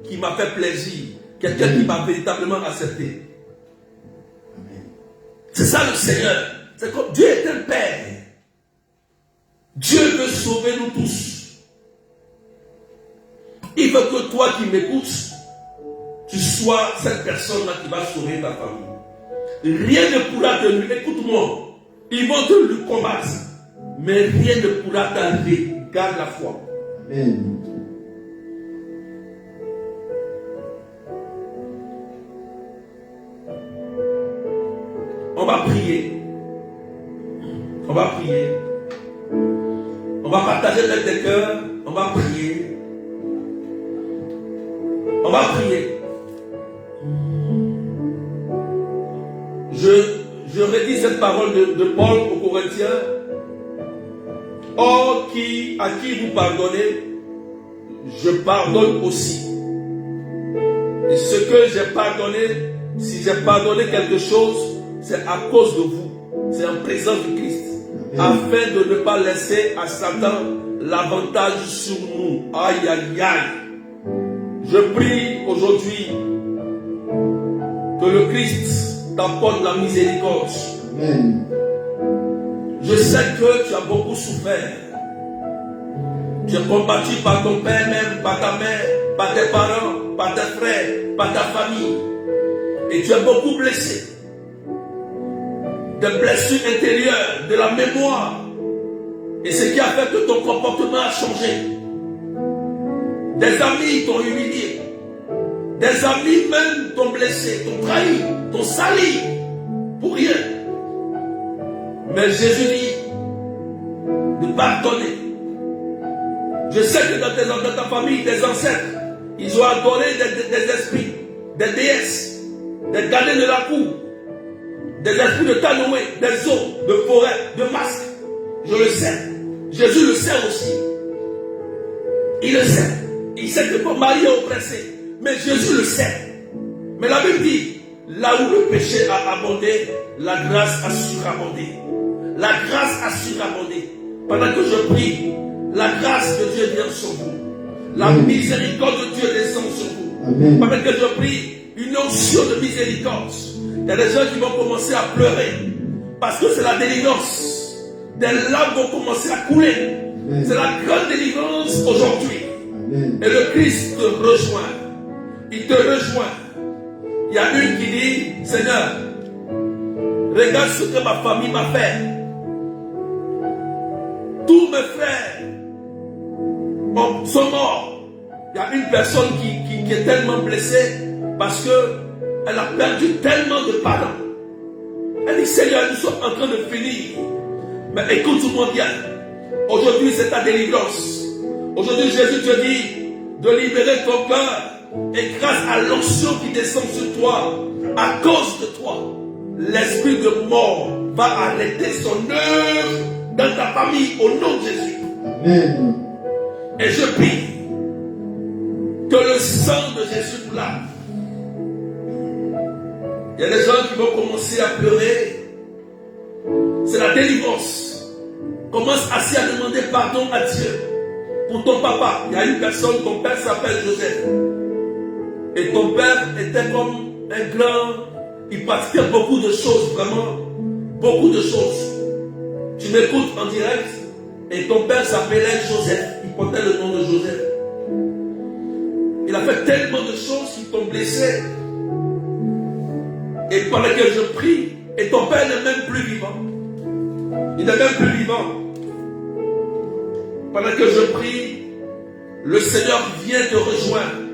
qui m'a fait plaisir. Quelqu'un qui m'a véritablement accepté. C'est ça le Seigneur. C'est comme Dieu est un Père. Dieu veut sauver nous tous. Il veut que toi qui m'écoutes, tu sois cette personne-là qui va sauver ta famille. Rien ne pourra te nuire. Écoute-moi. Ils vont te lui combattre. Mais rien ne pourra t'arriver. Garde la foi.
Amen.
On va prier. On va prier. On va partager avec des cœurs. On va prier. On va prier. Je redis cette parole de Paul aux Corinthiens. Or, à qui vous pardonnez, je pardonne aussi. Et ce que j'ai pardonné, si j'ai pardonné quelque chose, c'est à cause de vous. C'est en présence du Christ. Afin de ne pas laisser à Satan l'avantage sur nous. Aïe, aïe, aïe. Je prie aujourd'hui que le Christ t'apporte la miséricorde.
Amen.
Je sais que tu as beaucoup souffert. Tu es combattu par ton père même, par ta mère, par tes parents, par tes frères, par ta famille. Et tu es beaucoup blessé. Des blessures intérieures, de la mémoire. Et ce qui a fait que ton comportement a changé. Des amis t'ont humilié. Des amis même t'ont blessé, t'ont trahi, t'ont sali. Pour rien. Mais Jésus dit de pardonner. Je sais que dans ta famille, des ancêtres, ils ont adoré des esprits, des déesses, des gardiens de la cour, des esprits de Tanoé, des eaux, de forêt, de masques. Je le sais. Jésus le sait aussi. Il le sait. Il sait que ton mari est oppressé. Mais Jésus le sait. Mais la Bible dit, là où le péché a abondé, la grâce a surabondé. La grâce a surabondé. Pendant que je prie, la grâce de Dieu vient sur vous. La miséricorde de Dieu descend sur vous.
Amen.
Pendant que je prie, une onction de miséricorde. Il y a des gens qui vont commencer à pleurer. Parce que c'est la délivrance. Des larmes vont commencer à couler. C'est la grande délivrance aujourd'hui.
Amen.
Et le Christ te rejoint. Il te rejoint. Il y a une qui dit, Seigneur, regarde ce que ma famille m'a fait. Tous mes frères sont morts. Il y a une personne qui est tellement blessée parce qu'elle a perdu tellement de parents. Elle dit, Seigneur, nous sommes en train de finir. Mais écoute-moi bien. Aujourd'hui, c'est ta délivrance. Aujourd'hui, Jésus te dit de libérer ton cœur. Et grâce à l'onction qui descend sur toi, à cause de toi, l'esprit de mort va arrêter son œuvre dans ta famille au nom de Jésus.
Amen.
Et je prie que le sang de Jésus vous lave. Il y a des gens qui vont commencer à pleurer. C'est la délivrance. Commence ainsi à demander pardon à Dieu. Pour ton papa, il y a une personne, ton père s'appelle Joseph. Et ton père était comme un grand Il pratiquait beaucoup de choses, vraiment, beaucoup de choses. Tu m'écoutes en direct et ton père s'appelait Joseph. Il portait le nom de Joseph. Il a fait tellement de choses qui t'ont blessé. Et pendant que je prie, et ton père n'est même plus vivant. Il n'est même plus vivant. Pendant que je prie, le Seigneur vient te rejoindre.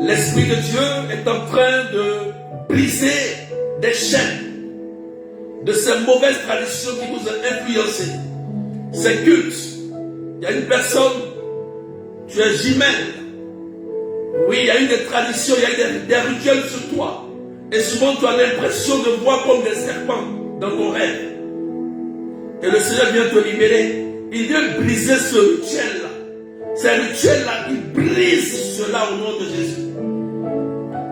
L'Esprit de Dieu est en train de briser des chaînes de ces mauvaises traditions qui vous ont influencé. Ces cultes. Il y a une personne, tu es jumelle. Oui, il y a eu des traditions, il y a eu des rituels sur toi. Et souvent tu as l'impression de voir comme des serpents dans ton rêve. Et le Seigneur vient te libérer. Il vient briser ce rituel-là. Ces rituels-là, il brise cela au nom de Jésus.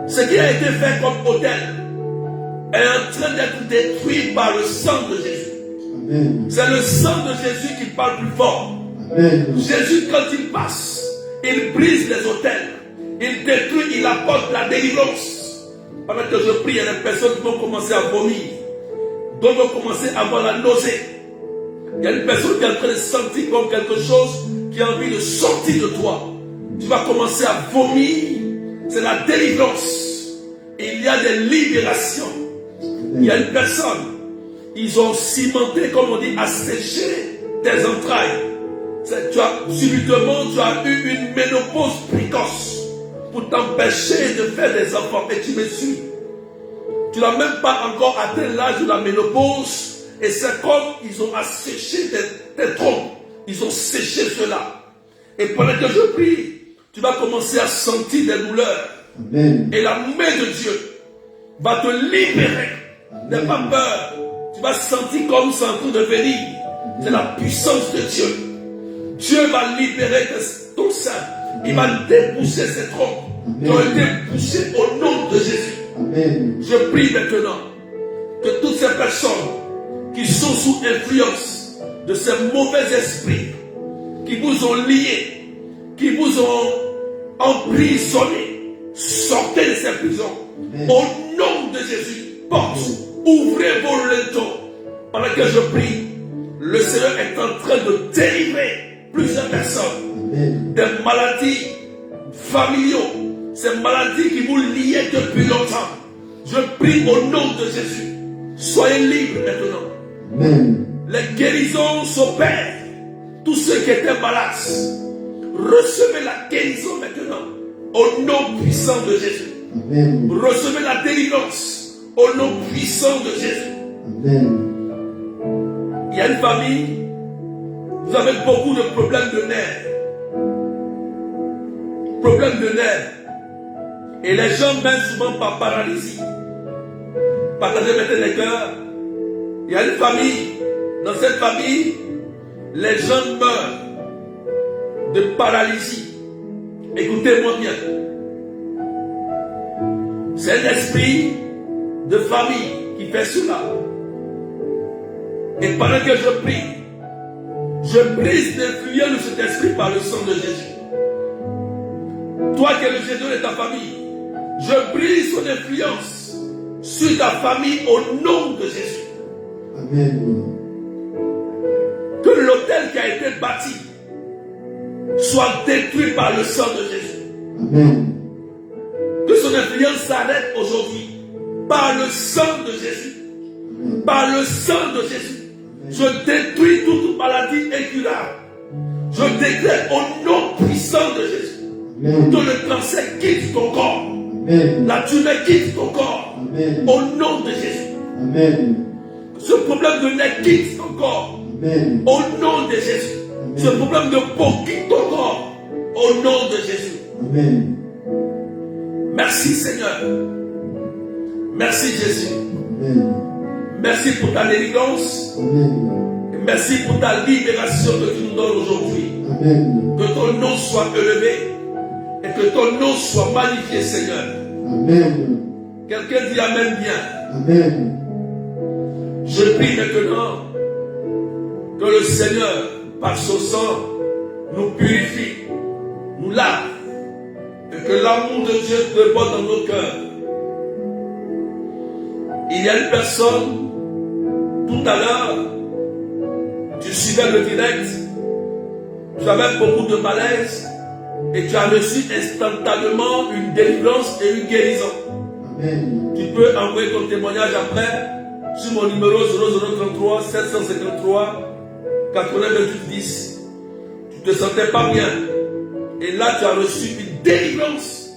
Ce qui a été fait comme autel est en train d'être détruit par le sang de Jésus.
Amen.
C'est le sang de Jésus qui parle plus fort.
Amen.
Jésus, quand il passe, il brise les autels. Il détruit, il apporte la délivrance. Pendant que je prie, il y a des personnes qui vont commencer à vomir. D'autres vont commencer à avoir la nausée. Il y a une personne qui est en train de sentir comme quelque chose qui a envie de sortir de toi. Tu vas commencer à vomir. C'est la délivrance. Il y a des libérations. Il y a une personne. Ils ont cimenté, comme on dit, asséché tes entrailles. Subitement, tu as eu une ménopause précoce pour t'empêcher de faire des enfants. Et tu me suis. Tu n'as même pas encore atteint l'âge de la ménopause. Et c'est comme ils ont asséché tes trompes. Ils ont séché cela. Et pendant que je prie, tu vas commencer à sentir des douleurs.
Amen.
Et la main de Dieu va te libérer. N'aie pas peur. Tu vas sentir comme c'est en train de venir. C'est la puissance de Dieu. Dieu va libérer ton sein. Il va dépousser ces trompes qui ont été poussées au nom de Jésus.
Amen.
Je prie maintenant que toutes ces personnes qui sont sous influence de ces mauvais esprits qui vous ont liés, qui vous ont emprisonnés, sortez de ces prisons. Au nom de Jésus, porte, ouvrez vos linteaux. Pendant que je prie, le Seigneur est en train de délivrer plusieurs personnes des maladies familiaux, ces maladies qui vous liaient depuis longtemps. Je prie au nom de Jésus. Soyez libres maintenant.
Amen.
Les guérisons s'opèrent. Tous ceux qui étaient malades, recevez la guérison maintenant. Au nom puissant de Jésus.
Amen.
Recevez la délivrance. Au nom puissant de Jésus.
Amen.
Il y a une famille. Vous avez beaucoup de problèmes de nerfs. Problèmes de nerfs. Et les gens mènent souvent par paralysie. Partagez maintenant les cœurs. Il y a une famille. Dans cette famille, les gens meurent de paralysie. Écoutez-moi bien. C'est l'esprit de famille qui fait cela. Et pendant que je prie, je brise l'influence de cet esprit par le sang de Jésus. Toi qui es le génome de ta famille, je brise son influence sur ta famille au nom de Jésus.
Amen.
Que l'autel qui a été bâti soit détruit par le sang de Jésus.
Amen.
Que son influence s'arrête aujourd'hui par le sang de Jésus. Par le sang de Jésus. Je détruis toute maladie incurable. Je déclare au nom puissant de Jésus
Amen.
que le cancer quitte ton corps.
Amen.
La tumeur quitte ton corps.
Amen.
Au nom de Jésus.
Amen.
Ce problème de nez quitte ton corps.
Amen.
Au nom de Jésus.
Amen.
Ce problème de peau quitte ton corps. Au nom de Jésus.
Amen.
Merci Seigneur. Merci Jésus.
Amen.
Merci pour ta délivrance.
Amen.
Et merci pour ta libération que tu nous donnes aujourd'hui.
Amen.
Que ton nom soit élevé. Et que ton nom soit magnifié Seigneur.
Amen.
Quelqu'un dit Amen bien.
Amen.
Je prie maintenant que le Seigneur, par son sang, nous purifie, nous lave, et et que l'amour de Dieu déborde dans nos cœurs. Il y a une personne, tout à l'heure, tu suivais le direct, tu avais beaucoup de malaise et tu as reçu instantanément une délivrance et une guérison.
Amen.
Tu peux envoyer ton témoignage après sur mon numéro 0033 753 88 10. Tu ne te sentais pas bien. Et là, tu as reçu une délivrance.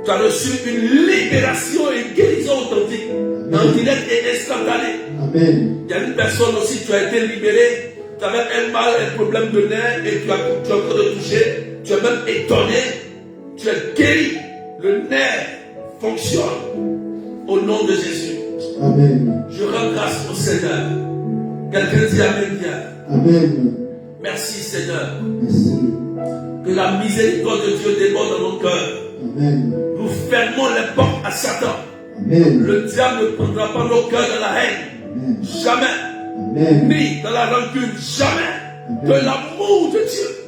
Tu as reçu une libération et une guérison authentique. En direct et instantané.
Amen.
Il y a une personne aussi, tu as été libéré. Tu avais un mal, un problème de nerf et tu as encore de toucher. Tu es même étonné. Tu es guéri. Le nerf fonctionne au nom de Jésus.
Amen.
Je rends grâce au Seigneur. Quelqu'un dit Amen bien.
Amen.
Merci Seigneur.
Merci.
Que la miséricorde de Dieu déborde dans nos cœurs.
Amen.
Nous fermons les portes à Satan.
Amen.
Le diable ne prendra pas nos cœurs dans la haine.
Amen.
Jamais.
Amen.
Ni dans la rancune. Jamais. Que l'amour de Dieu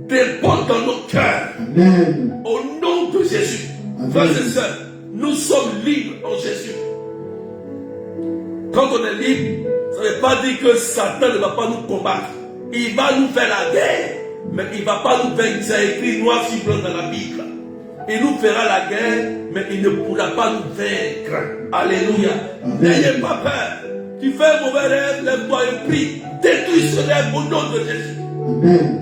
déborde dans nos cœurs.
Amen.
Au nom de Jésus.
Amen.
Frères et sœurs, nous sommes libres en Jésus. Quand on est libre, ça ne veut pas dire que Satan ne va pas nous combattre. Il va nous faire la guerre, mais il ne va pas nous vaincre. C'est écrit noir sur blanc dans la Bible. Il nous fera la guerre, mais il ne pourra pas nous vaincre. Alléluia. N'ayez pas peur. Tu fais un mauvais rêve, lève-toi et prie. Détruis ce rêve au nom de Jésus.
Amen.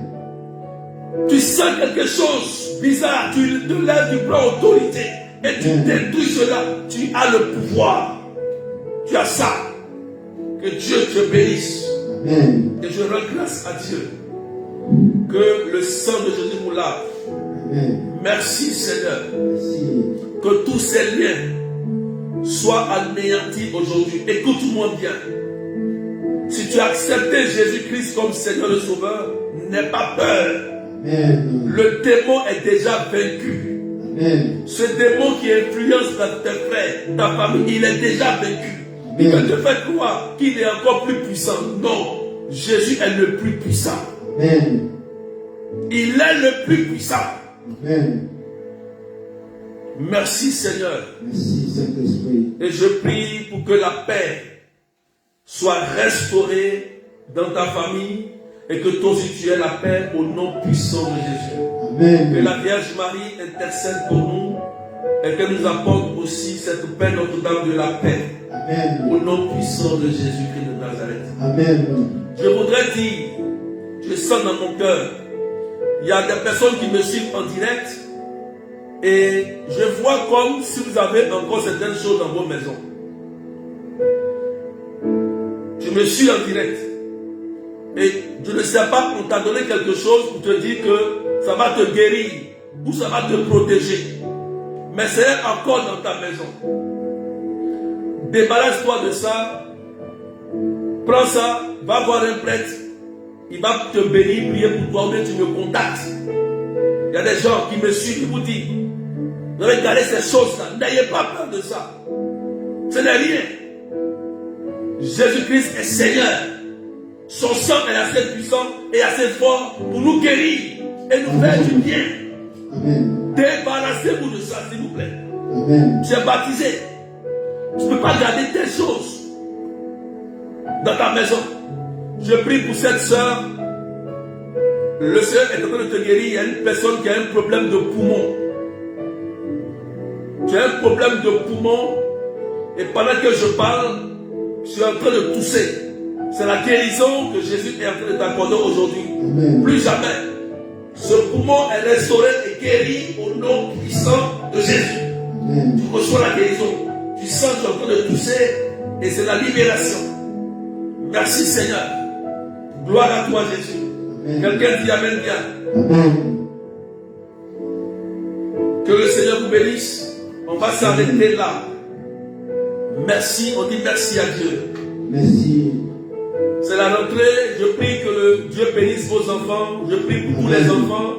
Tu sens quelque chose bizarre, tu te lèves, tu prends autorité et tu détruis cela. Tu as le pouvoir. Tu as ça. Que Dieu te bénisse.
Amen.
Et je rends grâce à Dieu. Que le sang de Jésus vous lave.
Amen.
Merci Seigneur.
Merci.
Que tous ces liens soient anéantis aujourd'hui. Écoute-moi bien. Si tu as accepté Jésus-Christ comme Seigneur et Sauveur, n'aie pas peur.
Amen.
Le démon est déjà vaincu.
Amen.
Ce démon qui influence tes frères, ta famille, il est déjà vaincu. Il va te faire croire qu'il est encore plus puissant. Non, Jésus est le plus puissant.
Amen.
Il est le plus puissant.
Amen.
Merci Seigneur.
Merci Saint-Esprit.
Et je prie pour que la paix soit restaurée dans ta famille et que toi aussi tu aies la paix au nom puissant de Jésus.
Amen.
Que la Vierge Marie intercède pour nous et qu'elle nous apporte aussi cette paix, Notre-Dame de la paix.
Amen.
Au nom puissant de Jésus-Christ de Nazareth.
Amen.
Je voudrais dire, je sens dans mon cœur, il y a des personnes qui me suivent en direct et je vois comme si vous avez encore certaines choses dans vos maisons. Tu me suis en direct et je ne sais pas, on t'a donné quelque chose pour te dire que ça va te guérir ou ça va te protéger. Mais c'est encore dans ta maison. Débarrasse-toi de ça. Prends ça, va voir un prêtre. Il va te bénir, prier pour toi, ou bien tu me contactes. Il y a des gens qui me suivent, ils vous disent, regardez ces choses-là, n'ayez pas peur de ça. Ce n'est rien. Jésus-Christ est Seigneur. Son sang est assez puissant et assez fort pour nous guérir et nous faire du bien.
Amen.
Débarrassez-vous de ça, s'il vous plaît.
Amen.
Tu es baptisé. Tu ne peux pas garder tes choses dans ta maison. Je prie pour cette soeur. Le Seigneur est en train de te guérir. Il y a une personne qui a un problème de poumon. Tu as un problème de poumon. Et pendant que je parle, je suis en train de tousser. C'est la guérison que Jésus est en train de t'accorder aujourd'hui.
Amen.
Plus jamais. Ce poumon est restauré et guéri au nom puissant de Jésus.
Amen.
Tu reçois la guérison. Tu sens que tu es en train de tousser et c'est la libération. Merci Seigneur. Gloire à toi Jésus.
Amen.
Quelqu'un dit Amen bien.
Amen.
Que le Seigneur vous bénisse. On va s'arrêter là. Merci, on dit merci à Dieu.
Merci.
C'est la rentrée. Je prie que le Dieu bénisse vos enfants. Je prie pour tous les enfants.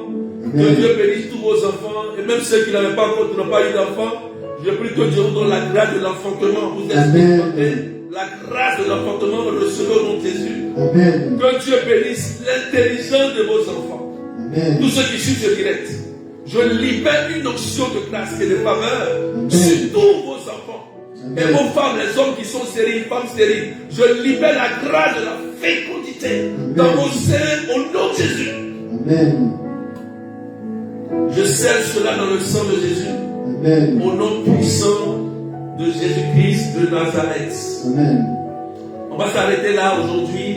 Que Dieu bénisse tous vos enfants. Et même ceux qui n'avaient pas encore, qui n'ont pas eu d'enfants. Je prie que Dieu vous donne la grâce de l'enfantement. Vous êtes enfantés. La grâce de l'enfantement, recevez au nom de Jésus.
Amen.
Que Dieu bénisse l'intelligence de vos enfants.
Amen.
Tous ceux qui suivent ce direct. Je libère une onction de grâce et de faveur sur tous vos enfants. Et vos femmes, les hommes qui sont stériles, femmes stériles. Je libère la grâce de la fécondité dans vos seins au nom de Jésus.
Amen.
Je scelle cela dans le sang de Jésus.
Amen.
Au nom puissant de Jésus-Christ de Nazareth.
Amen.
On va s'arrêter là aujourd'hui.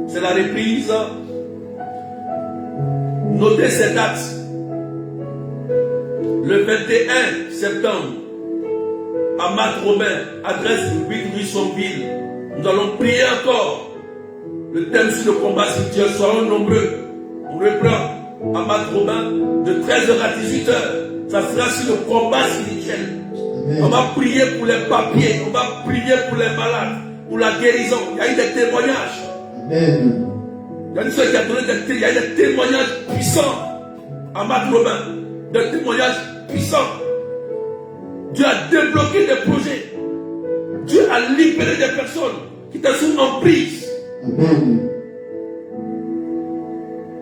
C'est la reprise. Notez ces dates. Le 21 septembre, à Matt-Robin, adresse 8 rue Sonville. Nous allons prier encore. Le thème sur le combat spirituel, soyons nombreux. On reprend à Matt-Robin de 13h à 18h. Ça sera sur le combat spirituel.
Amen.
On va prier pour les papiers, on va prier pour les malades, pour la guérison. Il y a eu des témoignages.
Amen.
Il y a une soeur qui a donné il y a des témoignages puissants à Matt-Robin. Des témoignages puissants. Dieu a débloqué des projets. Dieu a libéré des personnes qui étaient sous emprise.
Amen.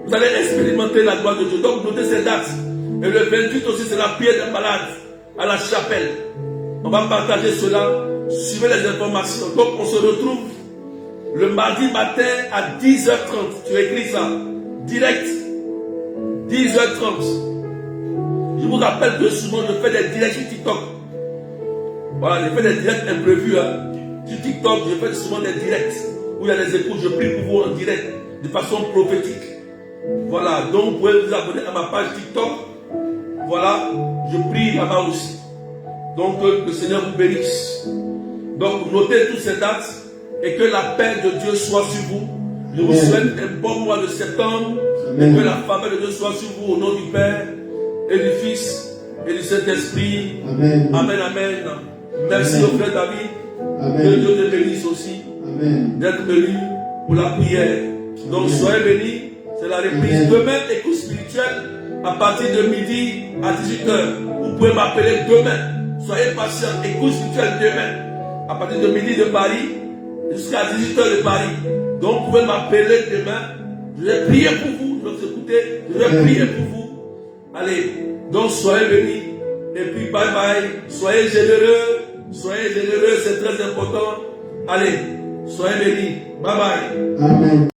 Vous allez expérimenter la gloire de Dieu. Donc notez ces dates. Et le 28 aussi, c'est la prière des malades à la chapelle. On va partager cela. Suivez les informations. Donc on se retrouve le mardi matin à 10h30. Tu écris ça. Direct. 10h30. Je vous rappelle que souvent je fais des directs sur TikTok. Voilà, je fais des directs imprévus. Sur TikTok, je fais souvent des directs où il y a des écoutes. Je prie pour vous en direct de façon prophétique. Voilà, donc vous pouvez vous abonner à ma page TikTok. Voilà, je prie là-bas aussi. Donc le Seigneur vous bénisse. Donc notez toutes ces dates et que la paix de Dieu soit sur vous. Je vous souhaite un bon mois de septembre.
Amen.
Et que la faveur de Dieu soit sur vous au nom du Père et du Fils et du Saint-Esprit.
Amen.
Amen, amen. Merci
Amen.
au frère David.
Amen.
Que Dieu te bénisse aussi
Amen.
d'être venu pour la prière. Donc
Amen.
soyez bénis. C'est la reprise.
Amen.
Demain, écoute spirituelle à partir de midi à 18h. Vous pouvez m'appeler demain. Soyez patient. Écoute spirituelle demain. À partir de midi de Paris jusqu'à 18h de Paris. Donc vous pouvez m'appeler demain. Je vais prier pour vous. Je vais vous écouter. Je vais prier pour vous. Allez. Donc soyez bénis. Et puis bye bye. Soyez généreux. Soyez généreux. C'est très important. Allez. Soyez bénis. Bye bye.
Amen.